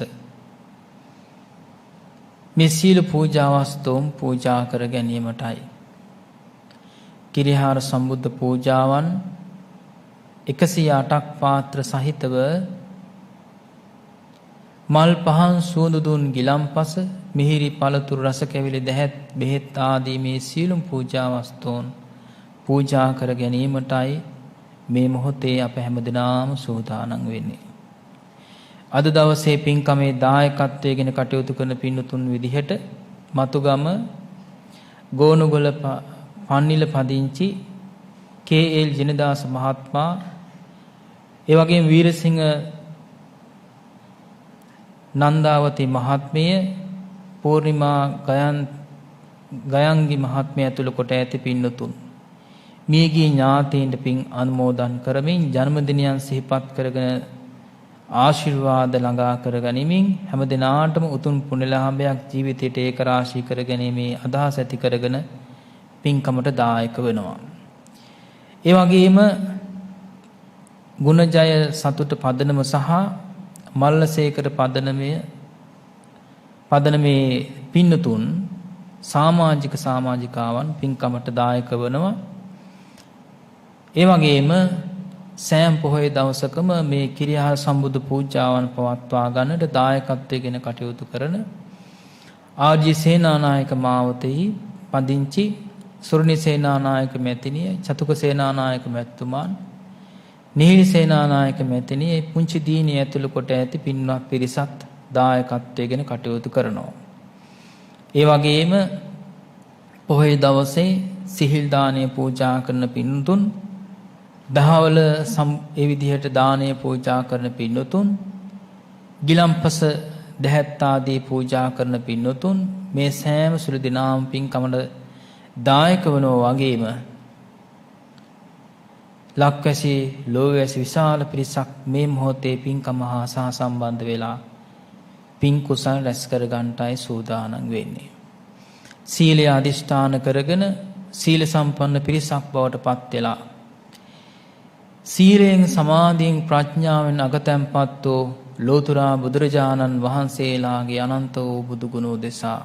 මේ සීල පූජා වස්තුන් පූජා කර ගැනීමටයි. කිරිහාර සම්බුද්ධ පූජාවන් 108ක් පාත්‍ර සහිතව මල් පහන් සුවඳ දුන් ගිලම්පස මිහිරි පළතුරු රස කැවිලි දැහැත් බෙහෙත් ආදී මේ සීලම් පූජා වස්තුන් පූජා කර ගැනීමටයි මේ මොහොතේ අප හැමදෙනාම සූදානම් වෙන්නේ. අද දවසේ පින්කමේ දායකත්වයෙන් කටයුතු කරන පින්තුන් විදිහට මතුගම ගෝනුගොළ පන්නිල පදිංචි කේ.එල්. ජිනදාස මහත්මයා ඒ වගේම වීරසිංහ නන්දාවති මහත්මිය පූර්ණිමා ගයන්ගි මහත්මිය ඇතුළු කොට ඇති පින්තුන් මියගිය ඥාතීන්ට පින් අනුමෝදන් කරමින් ජන්මදිනයන් සිහිපත් කරගෙන ආශිර්වාද ළඟා කර ගනිමින් හැම දිනාටම උතුම් පුණ්‍ය ලාභයක් ජීවිතයට ඒක රාශී කර ගැනීමේ අදහස ඇති කරගෙන පින්කමට දායක වෙනවා. ඒ වගේම ගුණජය සතුට පදනම සහ මල්ලසේකර පදනමේ පින්නතුන් සමාජිකාවන් පින්කමට දායක වෙනවා. ඒ වගේම සෑම පොහොය දවසකම මේ කිරිහාර සම්බුදු පූජාවන් පවත්වා ගන්නට දායකත්වයෙන් කටයුතු කරන ආර්.ජී. සේනානායක මාවතෙහි පදිංචි සුරණි සේනානායක මැතිණිය, චතුක සේනානායක මැතිතුමාන්, නිහිරි සේනානායක මැතිණිය පුංචි දීනිය ඇතුළු කොට ඇති පින්වත් පිරිසත් දායකත්වයෙන් කටයුතු කරනවා. ඒ වගේම පොහොය දවසේ සිහිල් දානය පූජා කරන පින්තුන්, දහවල ඒ විදිහට දානය පූජා කරන පින්තුන්, ගිලම්පස දැහැත් ආදී පූජා කරන පින්තුන් මේ සෑම සුළු දිනාම පින්කමට දායක වනවා වගේම ලක්වැසි ලෝවැසි විශාල පිරිසක් මේ මොහොතේ පින්කම හා සම්බන්ධ වෙලා පින් කුසල් රැස් කර ගන්නටයි සූදානම් වෙන්නේ. සීලය අදිෂ්ඨාන කරගෙන සීල සම්පන්න පිරිසක් බවට පත් වෙලා සීලයෙන් සමාධියෙන් ප්‍රඥාවෙන් අගතැන්පත් වූ ලෝතර බුදුරජාණන් වහන්සේලාගේ අනන්ත වූ බුදු ගුණ උදෙසා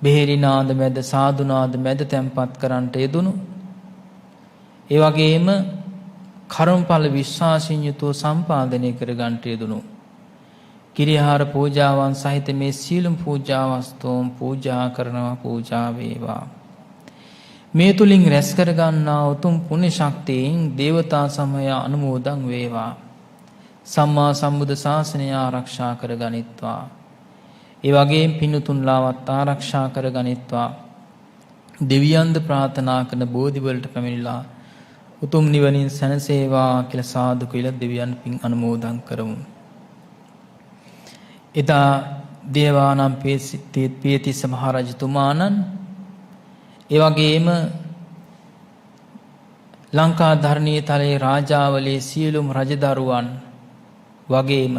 බෙහෙරි නාද මැද සාදු නාද මැද තැන්පත් කරන්නට යෙදුණු, ඒ වගේම කර්මඵල විශ්වාසයෙන් යුතුව සම්පාදනය කර ගන්නට යෙදුණු කිරිහාර පූජාවන් සහිත මේ සීලම් පූජා වස්තුන් පූජා කරනවා. පූජා වේවා. මේ තුලින් රැස් කර ගන්නා උතුම් පුණ්‍ය ශක්තියෙන් දේවතා සමය අනුමෝදන් වේවා. සම්මා සම්බුද්ධ ශාසනය ආරක්ෂා කර ගනිත්වා. ඒ වගේම පින්තුන්ලාවත් ආරක්ෂා කර ගනිත්වා. දෙවියන්ද ප්‍රාර්ථනා කරන බෝධි වලට පැමිණිලා උතුම් නිවනින් සැනසේවා කියලා සාදු කියලා දෙවියන් පින් අනුමෝදන් කරමු. එදා දේවානම් පියතිස්ස මහරජතුමාණන්, ඒ වගේම ලංකා ධර්ණීය තලයේ රාජාවලේ සියලුම රජදරුවන් වගේම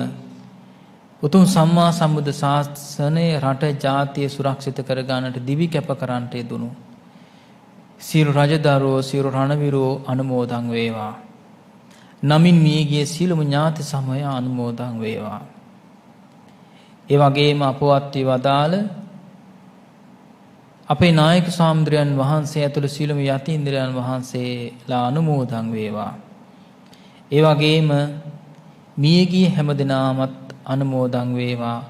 උතුම් සම්මා සම්බුද්ධ ශාසනය රට ජාතිය සුරක්ෂිත කර ගන්නට දිවි කැප කරන්නට යෙදුණු සියලු රජදරුවෝ සියලු රණවිරෝ අනුමෝදන් වේවා. නමින් මියගිය සියලුම ඥාති සමය අනුමෝදන් වේවා. ඒ වගේම අපවත් වදාළ අපේ නායක සාම්ද්‍රයන් වහන්සේ ඇතුළු සියලුම යතීන්ද්‍රයන් වහන්සේලා අනුමෝදන් වේවා. ඒ වගේම මියගිය හැමදෙනාමත් අනුමෝදන් වේවා.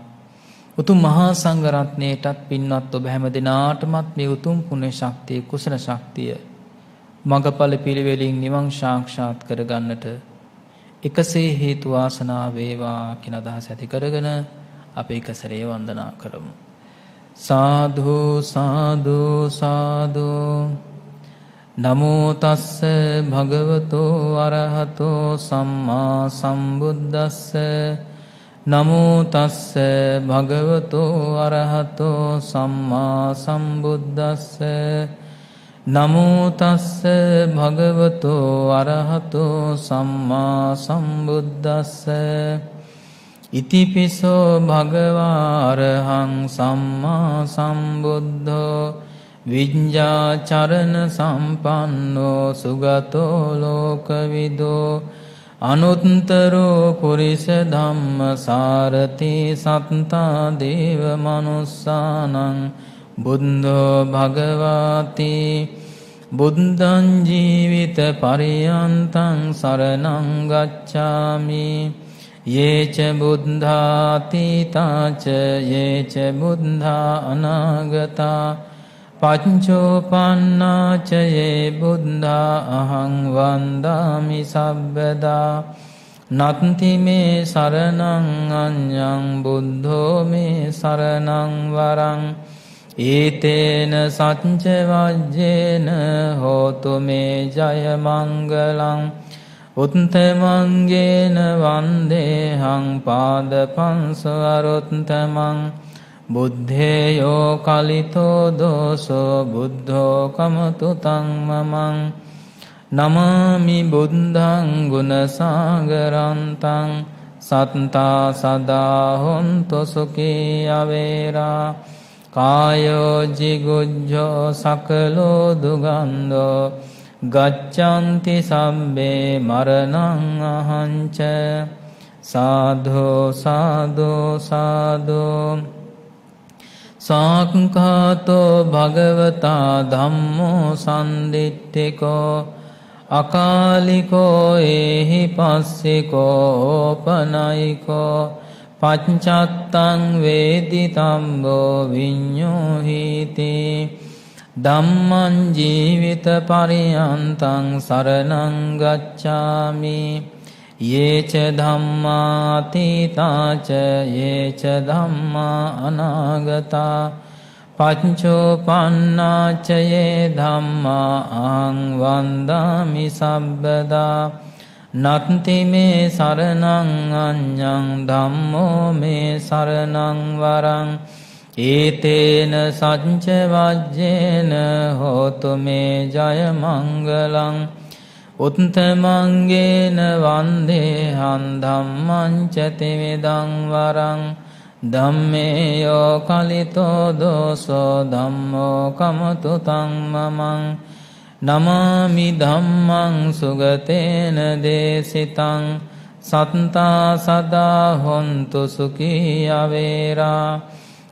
උතුම් මහා සංඝ රත්නයටත් පින්වත් ඔබ හැමදෙනාටමත් මේ උතුම් පුණ්‍ය ශක්තිය කුසල ශක්තිය මඟඵල පිළිවෙලින් නිවන් සාක්ෂාත් කර ගන්නට එකසේ හේතු වාසනා වේවා කියන අදහස ඇති කරගෙන අපි එක සැරේ වන්දනා කරමු. සාධු සාධු සාධු. නමෝ තස්ස භගවතෝ අරහතෝ සම්මා සම්බුද්දස්ස. නමෝ තස්ස භගවතෝ අරහතෝ සම්මා සම්බුද්දස්ස. නමෝ තස්ස භගවතෝ අරහතෝ සම්මා සම්බුද්දස්ස. ඉතිපිසෝ භගවා අරහං සම්මා සම්බුද්ධෝ විඤ්ඤාචරණ සම්පන්නෝ සුගතෝ ලෝකවිදෝ අනුත්තරෝ පුරිස ධම්ම සාරති සත්තා දේව මනුස්සානං බුද්ධෝ භගවාති. බුද්ධං ජීවිත පරියන්තං සරණං ගච්ඡාමි. යේච බුද්ධාතීතාච යේච බුද්ධා අනාගතා පච්චෝපන්නාච යේ බුද්ධා අහං වන්දාමි සබ්බදා. නත්ති මේ සරණං අඤ්ඤං බුද්ධෝ මේ සරණං වරං. ඒතේන සච්ච වජ්ජේන හෝතු මේ ජය මංගලං. උත්තමංගේන වන්දේහං පාදපංසවරුත්තමං. බුද්ධේයෝ කලිතෝ දෝසෝ බුද්ධෝ කමතු තං මමං. නමාමි බුද්ධං ගුණසාගරන්තං සත්තා සදා හොන්තු සුඛී අවේරා. කායෝ ජිගුජ්ජෝ සකලෝ දුගන්ධෝ ගච්ඡanti සම්බේ මරණං අහංච. සාධු සාධු සාධු. සාක්ඛාතෝ භගවතා ධම්මෝ සම්දිට්ඨිකෝ අකාලිකෝ ඒහි පස්සිකෝ ඕපනයිකෝ පච්චත්තං වේදිතම්බෝ විඤ්ඤෝහිති. ධම්මං ජීවිත පරියන්තං සරණං ගච්ඡාමි. යේච ධම්මාතීතාච යේච ධම්මා අනාගතා පච්චෝපන්නාච යේ ධම්මා අහං වන්දාමි සබ්බදා. නත්ති මේ සරණං අඤ්ඤං ධම්මෝ මේ සරණං වරං. ඒතේන සච්ච වජ්ජේන හෝතු මේ ජය මංගලං. උත්තමංගේන වන්දේහං ධම්මං ච තිවිදං වරං. ධම්මේයෝ කලිතෝ දෝසෝ ධම්මෝ කමතු තං මමං. නමාමි ධම්මං සුගතේන දේශිතං සත්තා සදා හොන්තු සුඛී අවේරා.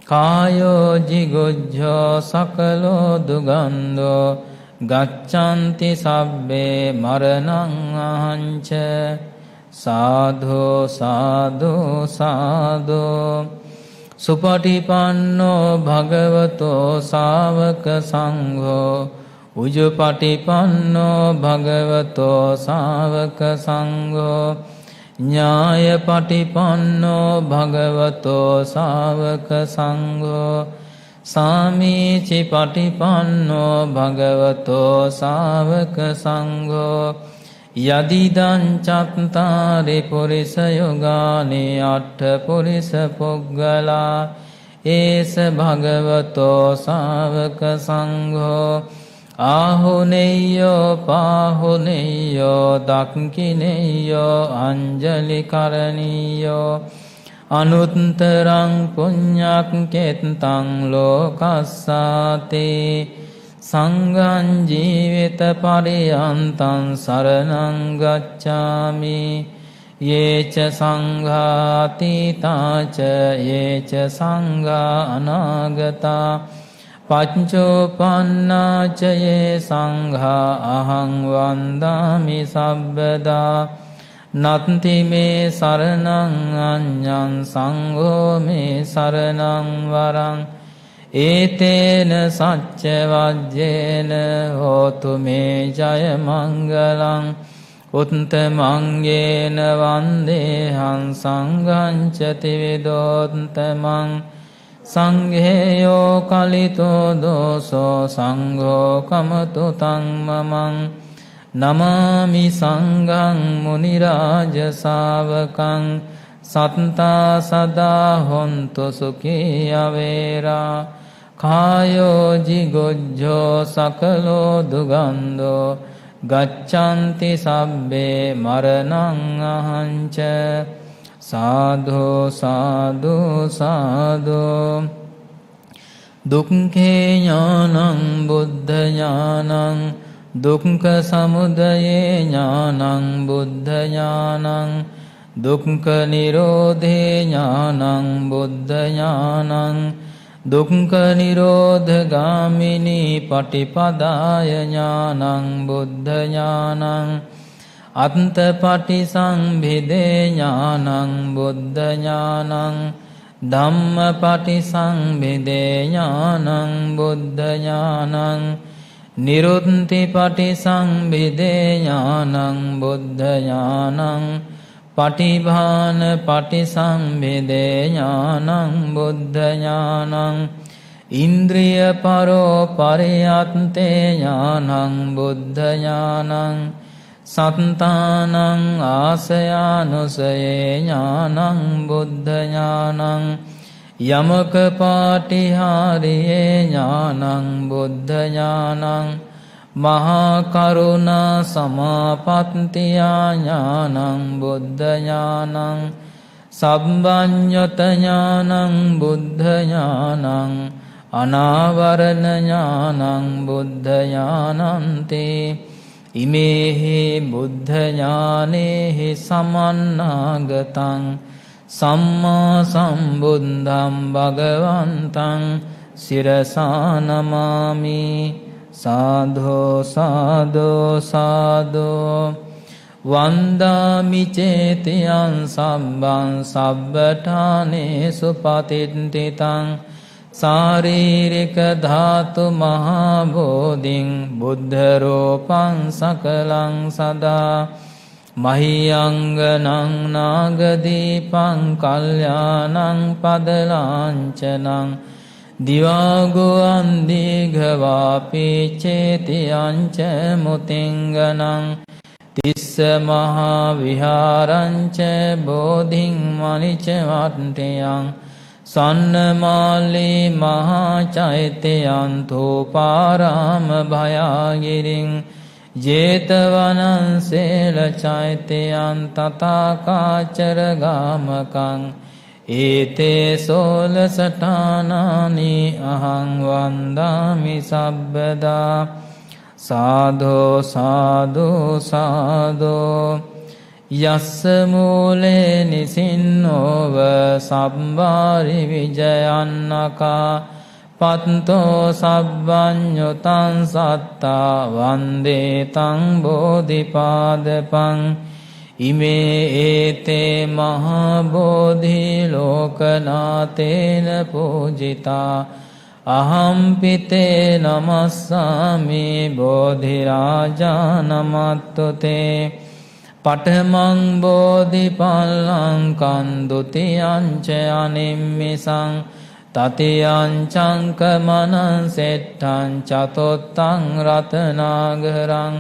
කායෝ ජිගුජ්ජෝ සකලෝ දුගන්ධෝ ගච්ඡanti සබ්බේ මරණං අහංච. සාධු සාධු සාධු. සුපටිපන්නෝ භගවතෝ ශාවක සංඝෝ උජුපටිපන්නෝ භගවතෝ ශාවක සංඝෝ ඥායපටිපන්නෝ භගවතෝ ශාවක සංඝෝ සාමීචි පටිපන්නෝ භගවතෝ ශාවක සංඝෝ. යදිදං චත්තාරි පුරිස යුගානි අට්ඨ පුරිස පුග්ගලා ඒස භගවතෝ ශාවක සංඝෝ. ආහුනේයෝ පාහුනේයෝ දක්ඛිනේයෝ අංජලි කරණීයෝ අනුත්තරං පුඤ්ඤක්ඛෙත්තං ලෝකස්සාතේ. සංඝං ජීවිත පරියන්තං සරණං ගච්ඡාමි. යේච සංඝාතීතාච යේච සංඝා අනාගතා පච්චෝපන්නාච යේ සංඝා අහං වන්දාමි සබ්බදා. නත්ති මේ සරණං අඤ්ඤං සංඝෝ මේ සරණං වරං. ඒතේන සච්ච වජ්ජේන හෝතු මේ ජය මංගලං. උත්තමංගේන වන්දේහං සංඝං ච තිවිදෝත්තමං. සංඝේයෝ කලිතෝ දෝසෝ සංඝෝ කමතු තං මමං නමාමි සංඝං මුනි රාජ ශාවකං සත්තා සදා හොන්තු සුඛී අවේරා කායෝ jigojjo සකලෝ දුගන්ධෝ ගච්ඡanti සබ්බේ මරණං අහංච සාධු සාධු සාධු දුක්ඛේ ඥානං බුද්ධ ඥානං දුක්ඛ සමුදයේ ඥානං බුද්ධ ඥානං දුක්ඛ නිරෝධේ ඥානං බුද්ධ ඥානං දුක්ඛ නිරෝධ ගාමිනී පටිපදාය ඥානං බුද්ධ ඥානං අන්තපටි සංභිදේ ඥානං බුද්ධ ඥානං ධම්මපටි සංභිදේ ඥානං බුද්ධ ඥානං නිරුත්තිපටි සංභිදේ ඥානං බුද්ධ ඥානං පටිභාන පටිසංභිදේ ඥානං බුද්ධ ඥානං ඉන්ද්‍රිය පරෝ පරියත්තේ ඥානං බුද්ධ ඥානං සත්තානං ආසයානුසයේ ඥානං බුද්ධ ඥානං යමක පාටිහාරියේ ඥානං බුද්ධ ඥානං මහා කරුණා සමාපත්තියා ඥානං බුද්ධ ඥානං සම්බඤ්ඤත ඥානං බුද්ධ ඥානං අනාවරණ ඥානං බුද්ධ ඥානන්ති ඉමේහි බුද්ධ ඥානේහි සමන්නාගතං සම්මා සම්බුද්ධං භගවන්තං සිරසා නමාමි සාධෝ සාධෝ සාධෝ වන්දාමි චේතියං සම්බං සබ්බඨානේසු පතිට්ඨිතං සාරීරික ධාතු මහා බෝධින් බුද්ධ රූපං සකලං සදා මහියංගනං නාගදීපං කල්යාණං පදලාංචනං දිවාගුවන් දීඝවාපි චේතියංච මුතිංගනං තිස්ස මහා විහාරංච බෝධින් මනිච වට්ඨයං සන්නමාලී මහා චෛත්‍යයන් තෝපාරාම භයාගිරින් ජේතවනං සේල චෛත්‍යයන් තථාකාචර ගාමකං ඒතේ සෝලසඨානානි අහං වන්දාමි සබ්බදා සාධෝ සාධෝ සාධෝ යස්ස මූලේ නිසින්නෝව සබ්බාරි විජයන්නකා පත්තෝ සබ්බඤ්ඤුතං සත්තා වන්දේ තං බෝධිපාදපං ඉමේ ඒතේ මහා බෝධි ලෝකනාතේන පූජිතා අහම්පිතේ නමස්සාමි බෝධි රාජා නමත්තුතේ පඨමං බෝධි පල්ලං කන්දුතියං ච අනිම්මිසං තතියං චංකමනං සෙට්ඨං චතොත්තං රතනාගරං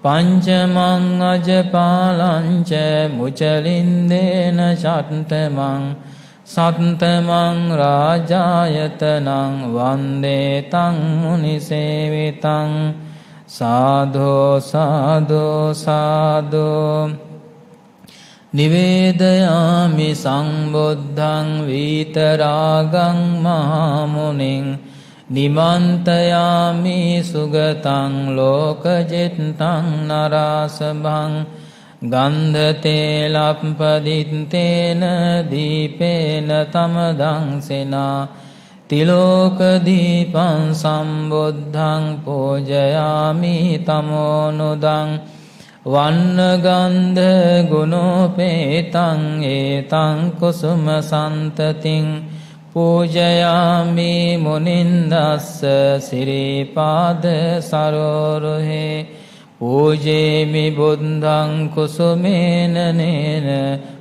පංචමං අජපාලං ච මුචලින්දේන ෂට්ඨමං සත්තමං රාජායතනං වන්දේ තං මුනිසේවිතං සාධෝ සාධෝ සාධෝ නිවේදයාමි සම්බුද්ධං විතරාගං මහමුනිං නිමන්තයාමි සුගතං ලෝකජෙත්තං නරාසභං ගන්ධතේලප්පදිත්තේන දීපේන තමදංසෙනා තිලෝකදීපං සම්බුද්ධං පූජයාමි තමෝනුදං වන්නගන්ධ ගුණෝපේතං ඒතං කුසුම සන්තතින් පූජයාමි මුනින්දස්ස සිරිපාද සරෝරුහේ පූජේමි බුද්ධං කුසුමේන නේන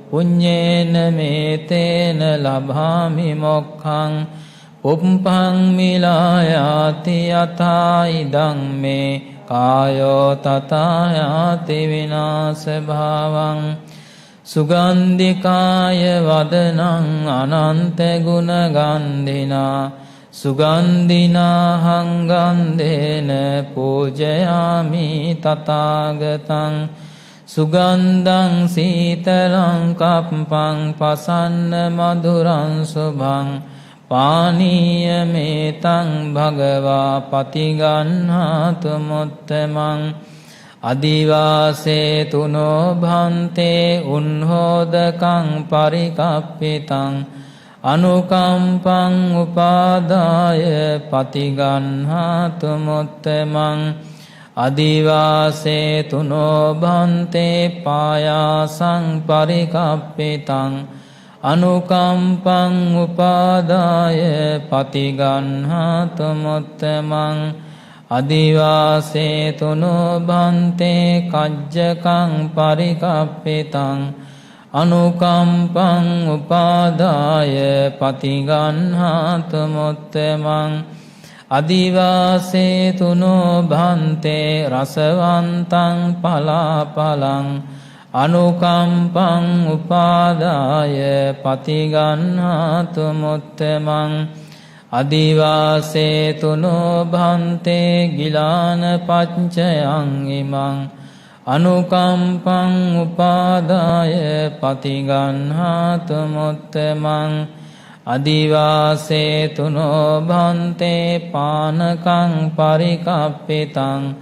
පුඤ්ඤේන මේතේන ලභාමි මොක්ඛං පුප්පං මිලායාති යථා ඉදං මේ කායෝ තථායාති විනාශ භාවං සුගන්ධිකාය වදනං අනන්ත ගුණ ගන්ධිනා සුගන්ධිනා හංගන්ධේන පූජයාමි තථාගතං සුගන්ධං සීතලං කප්පං පසන්න මధుරං සුභං පානීය මේතං භගවා පතිගන්හාතු මුත්තමං අදිවාසේ තුනෝ භන්තේ උන්හෝදකං පරිකප්පිතං අනුකම්පං උපාදාය පතිගන්හාතු මුත්තමං අදිවාසේ තුනෝ භන්තේ පායාසං පරිකප්පිතං අනුකම්පං උපාදාය පතිගන්හාතු මුත්තමං අදිවාසේ තුනෝ භන්තේ කජ්ජකං පරිකප්පිතං අනුකම්පං උපාදාය පතිගන්හාතු මුත්තමං අදිවාසේ තුනෝ භන්තේ රසවන්තං පලාපලං අනුකම්පං උපාදාය පතිගන්හාතු මුත්තමං අදිවාසේ තුනෝ භන්තේ ගිලාන පච්චයං ඉමං අනුකම්පං උපාදාය පතිගන්හාතු මුත්තමං අදිවාසේ තුනෝ භන්තේ පානකං පරිකප්පිතං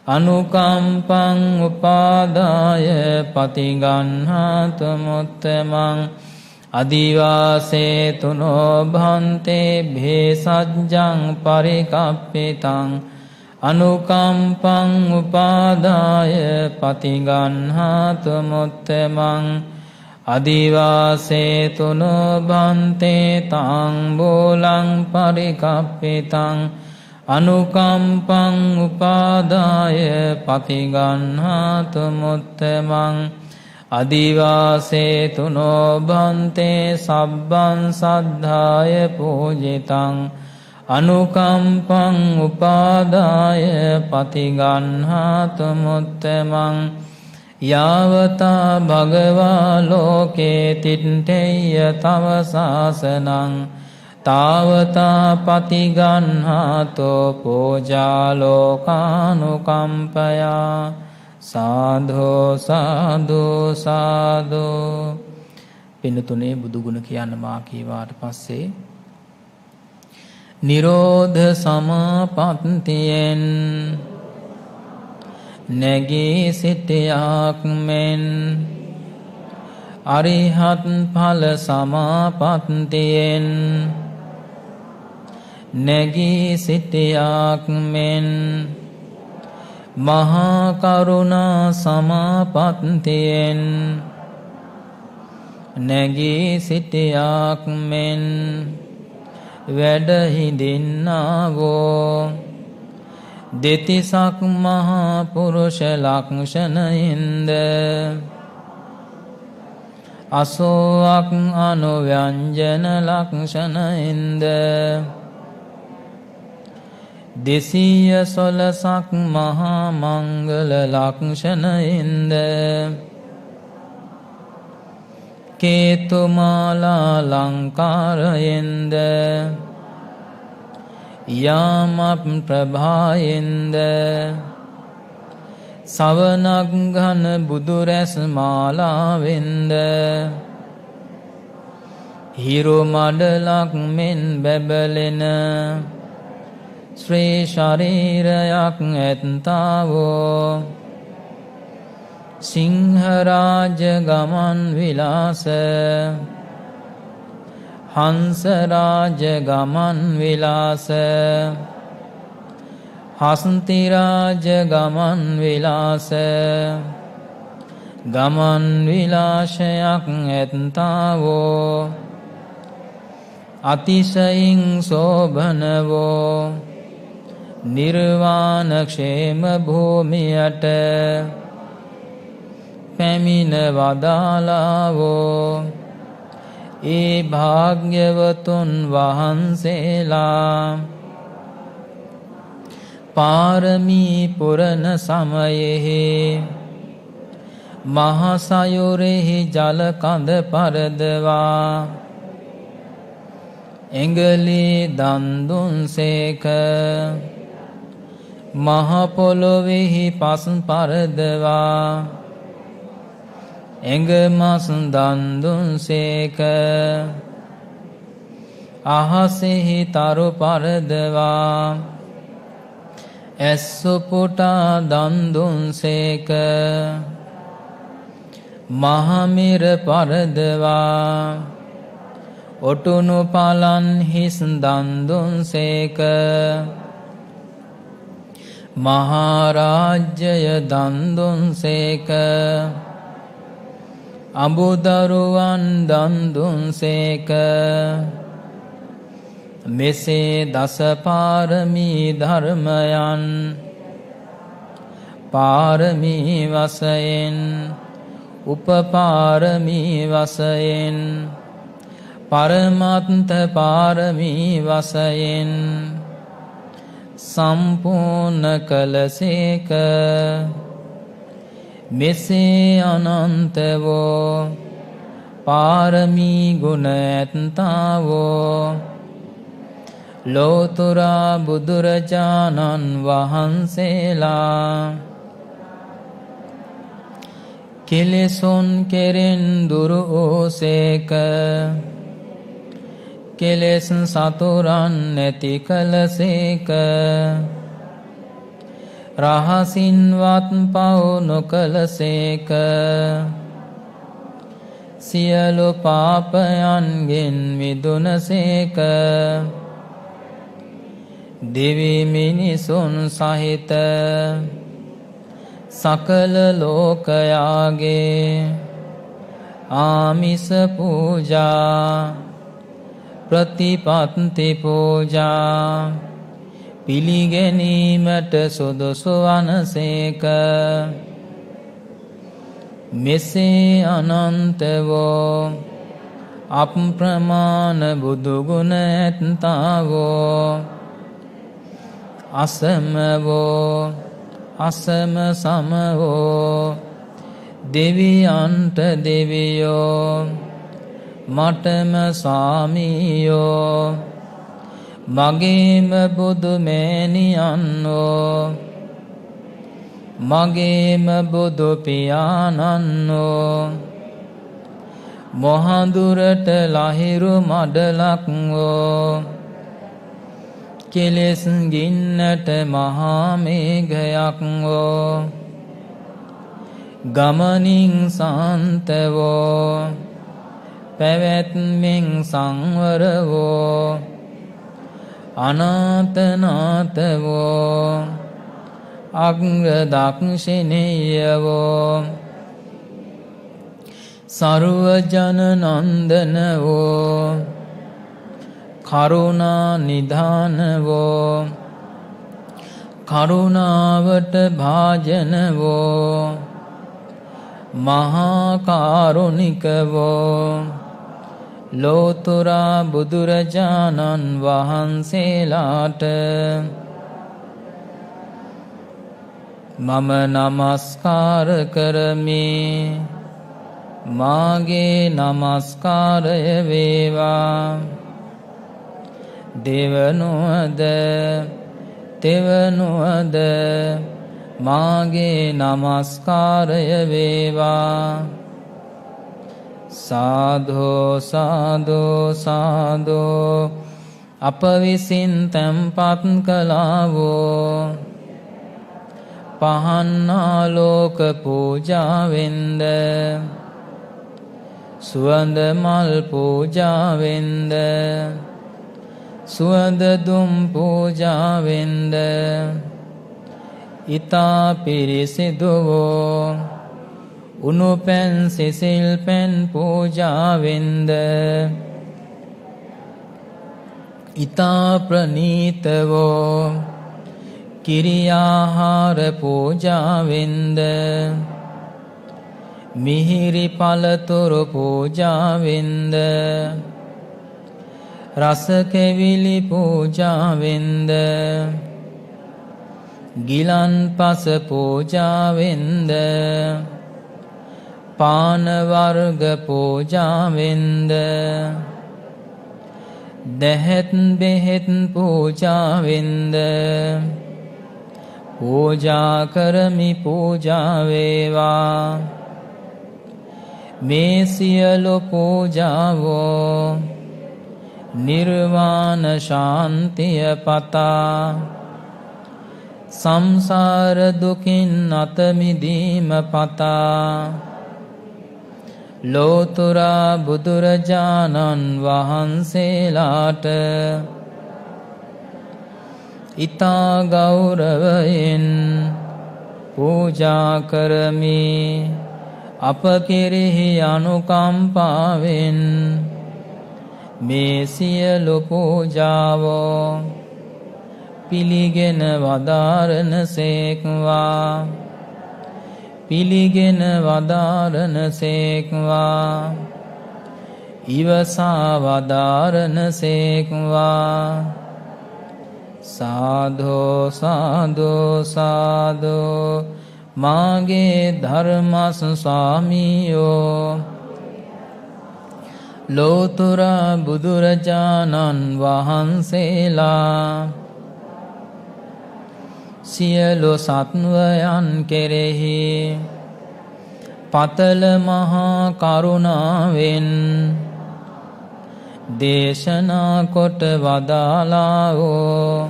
අනුකම්පං උපාදාය පතිගන්හාතු මුත්තමං අදිවාසේ තුනෝ භන්තේ භේසජ්ජං පරිකප්පිතං අනුකම්පං උපාදාය පතිගන්හාතු මුත්තමං අදිවාසේ තුනෝ භන්තේ තාම්බූලං පරිකප්පිතං අනුකම්පං උපාදාය පතිගන්හාතු මුත්තමං අදිවාසේ තුනෝ භන්තේ සබ්බං සද්ධාය පූජිතං අනුකම්පං උපාදාය පතිගන්හාතු මුත්තමං යාවතා භගවා ලෝකේ තිට්ඨේය තව සාසනං තාවතා පතිගන්හාතෝ පූජා ලෝකානුකම්පයා සාධෝ සාධෝ සාධෝ. පින්නතුනේ බුදුගුණ කියන්න මා කීවාට පස්සේ නිරෝධ සමාපත්තියෙන් නැගී සිටියාක් මෙන් අරිහත් ඵල සමාපත්තියෙන් නැගී සිටියාක් මෙන් මහා කරුණා සමාපත්තියෙන් නැගී සිටියාක් මෙන් වැඩ හිඳින්නාවෝ දෙතිසක් මහා පුරුෂ ලක්ෂණයින්ද අසෝවක් අනුව්‍යංජන ලක්ෂණයින්ද දෙසීය සොළසක් මහා මංගල ලක්ෂණයින්ද කේතුමාලා ලංකාරයෙන්ද යාමප් ප්‍රභායෙන්ද සවනක් ඝන බුදුරැස් මාලාවෙන්ද හිරු මඩලක් මෙන් බැබලෙන ශ්‍රී ශරීරයක් ඇත්තාවෝ සිංහරාජ ගමන් විලාස හංසරාජ ගමන් විලාස හස්තිරාජ ගමන් විලාස ගමන් විලාශයක් ඇත්තාවෝ අතිශයින් සෝභනවෝ නිර්වාණ ක්ෂේම භූමියට පැමිණ වදාලාවෝ ඒ භාග්‍යවතුන් වහන්සේලා පාරමී පුරණ සමයෙහි මහසයුරෙහි ජල කඳ පරදවා එංගලී දන් දුන්සේක. මහ පොළොවෙහි පස් පරදවා එංගමස් දන් දුන්සේක. අහසෙහි තරු පරදවා ඇස් උපුටා දන් දුන්සේක. මහමිර පරදවා ඔටුනු පලන් හිස් දන් දුන්සේක. මහාරාජ්‍යය දන් දුන්සේක. අඹුදරුවන් දන් දුන්සේක. මෙසේ දස පාරමී ධර්මයන් පාරමී වශයෙන් උපපාරමී වශයෙන් පරමත්ත පාරමී වශයෙන් සම්පූර්ණ කළසේක. මෙසේ අනන්ත වූ පාරමී ගුණ ඇත්තාවෝ ලෝතුරා බුදුරජාණන් වහන්සේලා කෙලෙසුන් කෙරෙන් දුරු වූසේක. කෙලෙස් සතුරන් නැති කළසේක. රහසින්වත් පව් නොකළසේක. සියලු පාපයන්ගෙන් මිදුනසේක. දෙවි මිනිසුන් සහිත සකල ලෝකයාගේ ආමිස පූජා ප්‍රතිපත්ති පූජා පිළිගැනීමට සුදුසු වනසේක. මෙසේ අනන්ත වූ අප්‍රමාණ බුදුගුණ ඇත්තාවෝ අසම වූ අසම සම වූ දෙවියන්ට දෙවියෝ මටම ස්වාමියෝ මගේම බුදු මෑණියන්ෝ මගේම බුදු පියාණන්ෝ මොහඳුරට ලහිරු මඩලක්වෝ කෙලෙස් ගින්නට මහා මේඝයක්වෝ ගමනින් සාන්තවෝ පැවැත්මෙන් සංවරවෝ අනාතනාතවෝ අග්‍රදක්ෂිණීයවෝ සර්වජන නන්දනවෝ කරුණා නිධානවෝ කරුණාවට භාජනවෝ මහා කාරුණිකවෝ ලෝතුරා බුදුරජාණන් වහන්සේලාට මම නමස්කාර කරමි. මාගේ නමස්කාරය වේවා. දෙවනුවද තෙවනුවද මාගේ නමස්කාරය වේවා. සාධෝ සාධෝ සාධෝ අප විසින් තැන්පත් කළාවෝ පහන්නාලෝක පූජාවෙන්ද සුවඳ මල් පූජාවෙන්ද සුවඳ දුම් පූජාවෙන්ද ඉතා පිරිසිදුවෝ උණු පැන් සිසිල් පැන් පූජාවෙන්ද ඉතා ප්‍රනීතවෝ කිරියාහාර පූජාවෙන්ද මිහිරි පළතුරු පූජාවෙන්ද රස කෙවිලි පූජාවෙන්ද ගිලන්පස පූජාවෙන්ද පාන වර්ග පූජාවෙන්ද දැහැත් බෙහෙත් පූජාවෙන්ද පූජා කරමි පූජා වේවා මේ සියලු පූජාවෝ නිර්වාණ ශාන්තිය පතා සංසාර දුකින් අත මිදීම පතා ලෝතුරා බුදුරජාණන් වහන්සේලාට ඊතා ගෞරවයෙන් පූජා කරමි අප කෙරෙහි අනුකම්පාවෙන් මේ සියලු පූජාවෝ පිළිගෙන වදාරන සේක්වා පිළිගෙන වදාරන සේක්වා ඉවසා වදාරන සේක්වා සාධෝ සාධෝ සාධෝ මාගේ ධර්මස් ස්වාමියෝ ලෝතුරා බුදුරජාණන් වහන්සේලා සියලු සත්වයන් කෙරෙහි පතල මහා කරුණාවෙන් දේශනා කොට වදාළාවෝ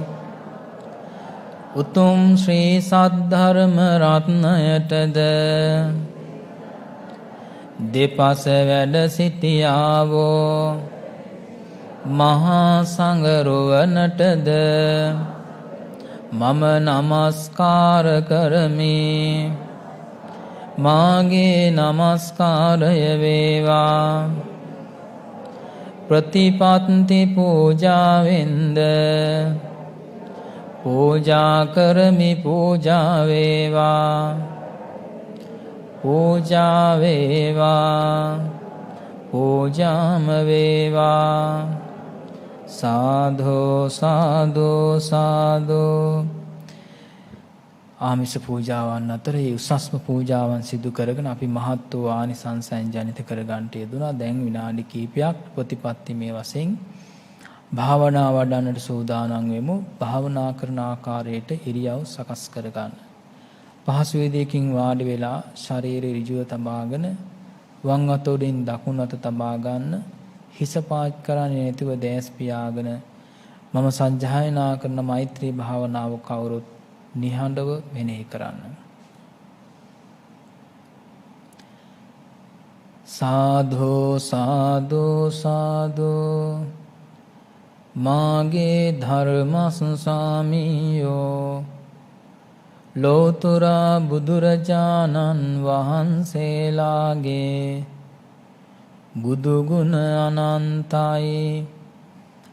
උතුම් ශ්‍රී සද්ධර්ම රත්නයටද දෙපස වැඩ සිටියාවෝ මහා සංඝරුවනටද මම නමස්කාර කරමි මාගේ නමස්කාරය වේවා ප්‍රතිපත්ති පූජාවෙන්ද පූජා කරමි පූජා වේවා පූජා වේවා පූජාම වේවා සාධෝ සාධෝ සාධෝ ආමිෂ පූජාවන් අතර ඒ උසස්ම පූජාවන් සිදු කරගෙන අපි මහත් වූ ආනිසංසයන් ජනිත කර ගන්නට යෙදුණා. දැන් විනාඩි කිහිපයක් ප්‍රතිපත්ති මේ වශයෙන් භාවනා වඩන්නට සූදානම් වෙමු. භාවනා කරන ආකාරයට ඉරියව් සකස් කර ගන්න. පහසු වේදයකින් වාඩි වෙලා ශරීරය ඍජුව තබාගෙන වම් අත උඩින් දකුණු අත තබා ගන්න. හිස පාත් කරන්නේ නැතිව දැස් පියාගෙන මම සජ්ජායනා කරන මෛත්‍රී භාවනාව කවුරුත් නිහඬව මෙනෙහි කරන්න. සාධෝ සාධෝ සාධෝ මාගේ ධර්මස් ස්වාමියෝ ලෝතුරා බුදුරජාණන් වහන්සේලාගේ බුදුගුණ අනන්තයි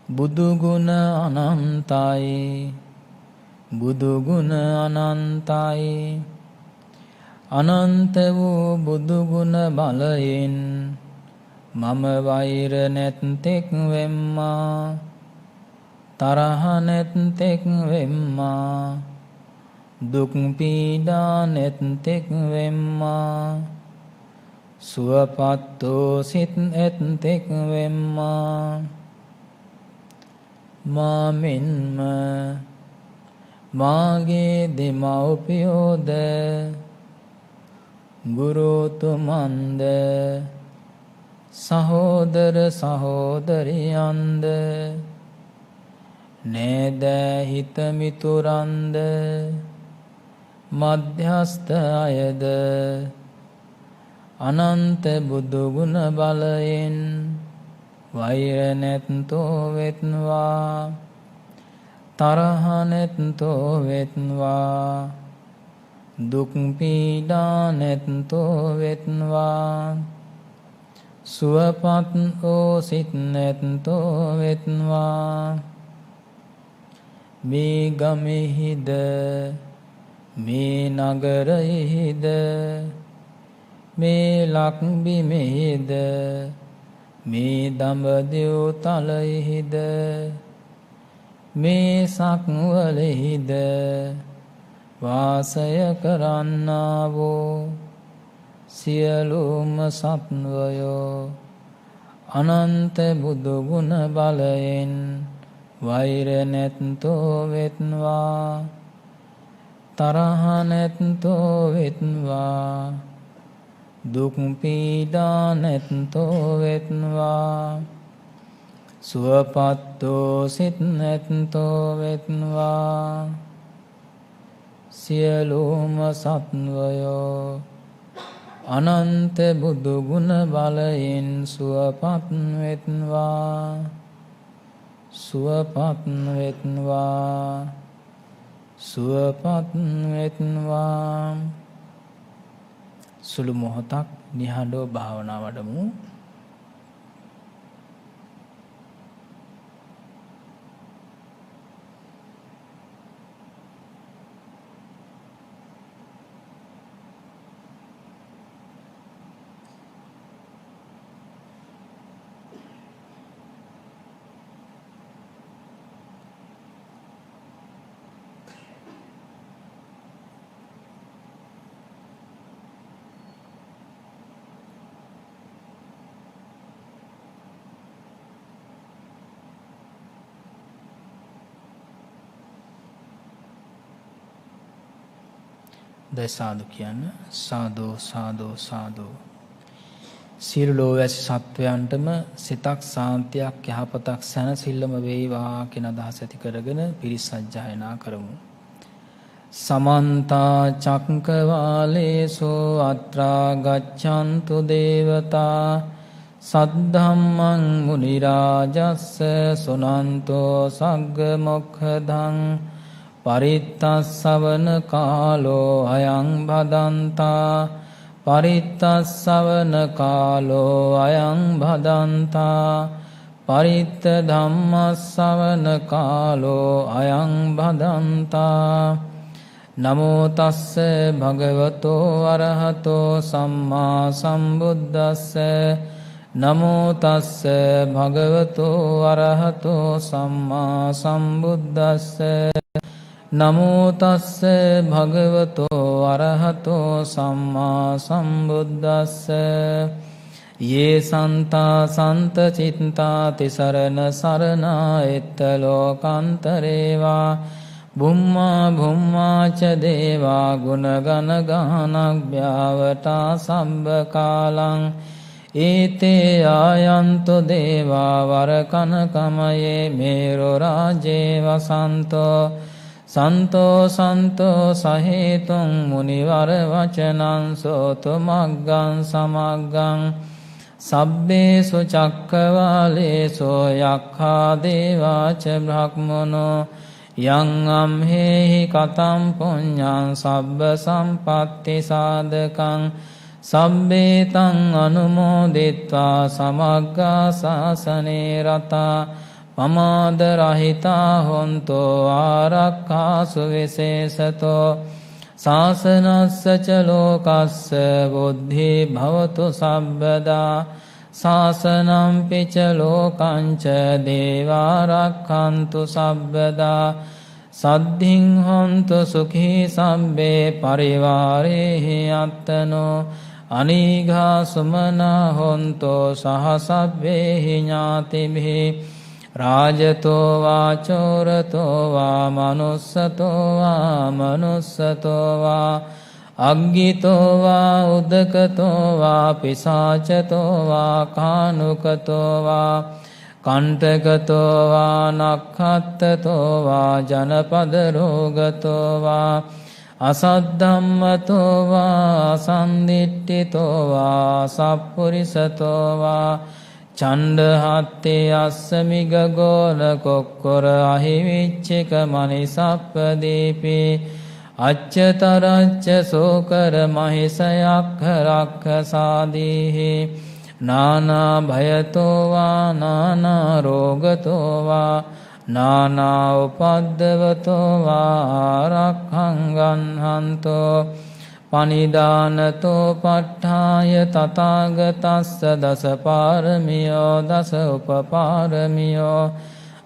බුදුගුණ අනන්තයි බුදුගුණ අනන්තයි අනන්ත වූ බුදුගුණ බලයෙන් මම වෛර නැත්තෙක් වෙම්මා තරහ නැත්තෙක් වෙම්මා දුක් පීඩා නැත්තෙක් වෙම්මා සුවපත්ෝ සිත් ඇත්තෙක් වෙම්මා මාමෙන්ම මාගේ දෙමව්පියෝද ගුරුතුමන්ද සහෝදර සහෝදරියන්ද නේද හිතමිතුරන්ද මධ්‍යස්ථ අයද අනන්ත බුදුගුණ බලයෙන් වෛර නැත්තෝ වෙත්වා තරහ නැත්තෝ වෙත්වා දුක් පීඩා නැත්තෝ වෙත්වා සුවපත් වූ සිත් නැත්තෝ වෙත්වා මේ ගමෙහිද මේ නගරයෙහිද මේ ලක් බිමෙහිද මේ දඹදිව් තලයෙහිද මේ සක්වලෙහිද වාසය කරන්නා වූ සියලුම සත්වයෝ අනන්ත බුදු ගුණ බලයෙන් වෛර නැත්තෝ වෙත්වා තරහ නැත්තෝ වෙත්වා දුක් පීඩා නැත්තෝ වෙත්වා සුවපත්ෝ සිත් නැත්තෝ වෙත්වා සියලුම සත්වයෝ අනන්ත බුදු ගුණ බලයෙන් සුවපත් වෙත්වා සුවපත් වෙත්වා සුවපත් වෙත්වා. සුළු මොහොතක් නිහඬව භාවනා වඩමු. දැන් සාදු කියන්න. සාදු සාදු සාදු. සියලු ලෝවැසි සත්වයන්ටම සිතක් සාන්තියක් යහපතක් සැනසෙල්ලම වේවා කියන අදහස ඇති කරගෙන පිරිස් සජ්ජායනා කරමු. සමන්ත චක්කවාලේසෝ අත්‍රා ගච්ඡන්තු දේවතා සද්ධම්මං මුනි රාජස්ස සුනන්තෝ සග්ග මොක්ඛදං පරිත්තස්සවන කාලෝ අයං භදන්තා පරිත්තස්සවන කාලෝ අයං භදන්තා පරිත්ත ධම්මස්සවන කාලෝ අයං භදන්තා. නමෝ තස්ස භගවතෝ අරහතෝ සම්මා සම්බුද්දස්ස නමෝ තස්ස භගවතෝ අරහතෝ සම්මා සම්බුද්දස්ස නමෝ තස්ස භගවතෝ අරහතෝ සම්මා සම්බුද්දස්ස. යේ සන්තා සන්ත චිත්තා තිසරණ සරණා එත්ත ලෝකාන්තරේවා බුම්මා බුම්මා ච දේවා ගුණගන ගානග්භ්‍යාවතා සම්බ කාලං ඒතේ ආයන්තු දේවා වරකන කමයේ මේරෝ රාජේ වසන්තෝ සන්තෝ සන්තෝ සහේතුං මුනිවර වචනං සෝතු මග්ගං සමග්ගං සබ්බේසු චක්කවාලේසෝ යක්ඛා දේවාච බ්‍රහ්මනෝ යං අම්හෙහි කතං පුඤ්ඤං සබ්බ සම්පත්ති සාධකං සබ්බේතං අනුමෝදිත්වා සමග්ගා සාසනේ රතා පමාද රහිතා හොන්තෝ ආරක්ඛාසු විශේෂතෝ සාසනස්ස ච ලෝකස්ස බුද්ධි භවතු සබ්බදා සාසනම් පිච ලෝකං ච දේවාරක්ඛන්තු සබ්බදා සද්ධින් හොන්තු සුඛී සම්බේ පරිවාරේහි අත්තනෝ අනීඝා සුමනා හොන්තෝ සහ සබ්බේහි ඥාතිභි රාජතෝ වා චෝරතෝ වා මනුස්සතෝ වා මනුස්සතෝ වා අග්ගිතෝ වා උදකතෝ වා පිසාචතෝ වා කානුකතෝ වා කණ්ඨකතෝ වා නක්ඛත්තතෝ වා ජනපද රෝගතෝ වා අසද්ධම්මතෝ වා අසන්දිට්ඨිතෝ වා සප්පුරිසතෝ වා චණ්ඩහත්තේ අස්සමිග ගෝල කොක්කොර අහිවිච්චික මනිසප්පදීපි අච්චතරච්ච සෝකර මහිසයක්ඛ රක්ඛ සාදීහි නානා භයතෝ වා නානා රෝගතෝ වා නානා උපද්දවතෝ වා ආරක්ඛං ගන්හන්තෝ පනිදානතෝ පට්ඨාය තථාගතස්ස දස පාරමියෝ දස උපපාරමියෝ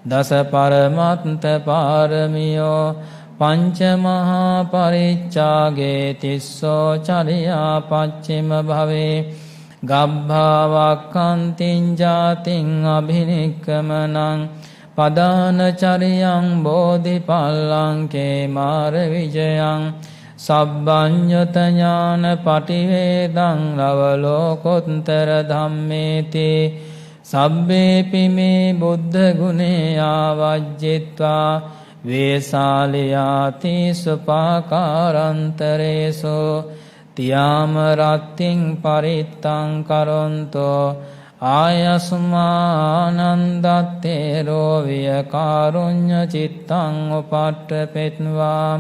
දස පරමත්ත පාරමියෝ පංච මහා පරිච්ඡාගේ තිස්සෝ චරියා පච්චිම භවේ ගබ්භාවක්ඛන්තිං ජාතින් අභිනික්කමනං පදාන චරියං බෝධිපල්ලංකේ මාර විජයං සබ්බඤ්ඤත ඥාන පටිවේදං ලවලෝකොත්තර ධම්මේති සබ්බේපි මේ බුද්ධ ගුණේ ආවජ්ජිත්වා වේසාලයාති සුපාකාරන්තරේසු තියාම රත්තිං පරිත්තං කරොන්තෝ ආයස්මානන්දත්තේරෝ විය කාරුණ්‍ය චිත්තං උපට්ඨපෙත්වා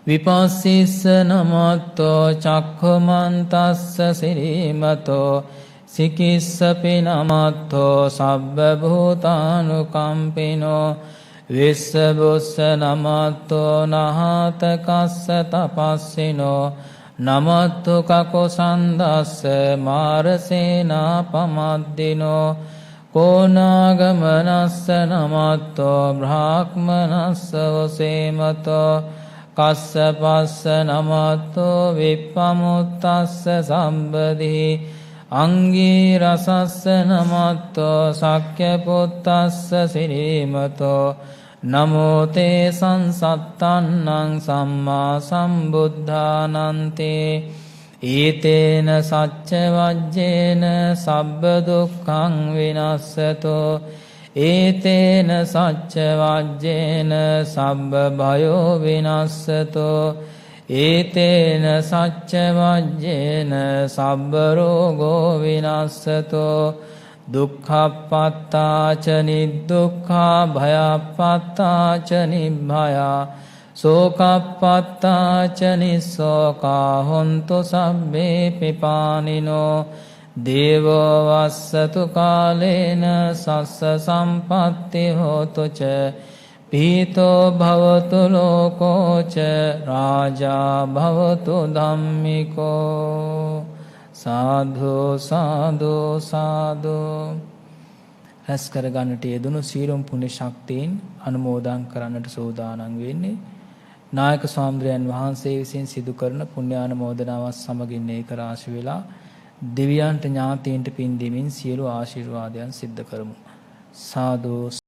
විපස්සිස්ස නමත්තෝ චක්ඛමන්තස්ස සිරීමතෝ සිකිස්සපි නමත්තෝ සබ්බ භූතානුකම්පිනෝ විස්සබුස්ස නමත්තෝ නහතකස්ස තපස්සිනෝ නමත්තු කකොසන්දස්ස මාරසේනා පමද්දිනෝ කෝනාගමනස්ස නමත්තෝ බ්‍රාහ්මනස්ස වසේමතෝ කස්සපස්ස නමත්තෝ විප්පමුත්තස්ස සම්බදී අංගී රසස්ස නමත්තෝ සක්්‍ය පුත්තස්ස සිරීමතෝ නමෝතේ සංසත්තන්නං සම්මා සම්බුද්ධානන්තේ ඊතේන සච්ච වජ්ජේන සබ්බ දුක්ඛං විනස්සතෝ ඒතේන සච්ච වජ්ජේන සබ්බ භයෝ විනස්සතෝ ඒතේන සච්ච වජ්ජේන සබ්බ රෝගෝ විනස්සතෝ දුක්ඛප්පත්තාච නිදුක්ඛා භයප්පත්තාච නිභයා සෝකප්පත්තාච නිස්සෝකා හොන්තු සබ්බේ පිපානිනෝ දේවෝ වස්සතු කාලේන සස්ස සම්පත්ති හෝතු ච පීතෝ භවතු ලෝකෝච රාජා භවතු ධම්මිකෝ සාධු සාධු සාධු. රැස් කර ගන්නට යෙදුණු සීලම් පුණ්‍ය ශක්තියින් අනුමෝදන් කරන්නට සූදානම් වෙන්නේ නායක ස්වාමීන් වහන්සේ විසින් සිදු කරන පුණ්‍යානුමෝදනාවත් සමගින් ඒක රාශි වෙලා දෙවියන්ට ඥාතීන්ට පින් දෙමින් සියලු ආශිර්වාදයන් සිද්ධ කරමු. සාදු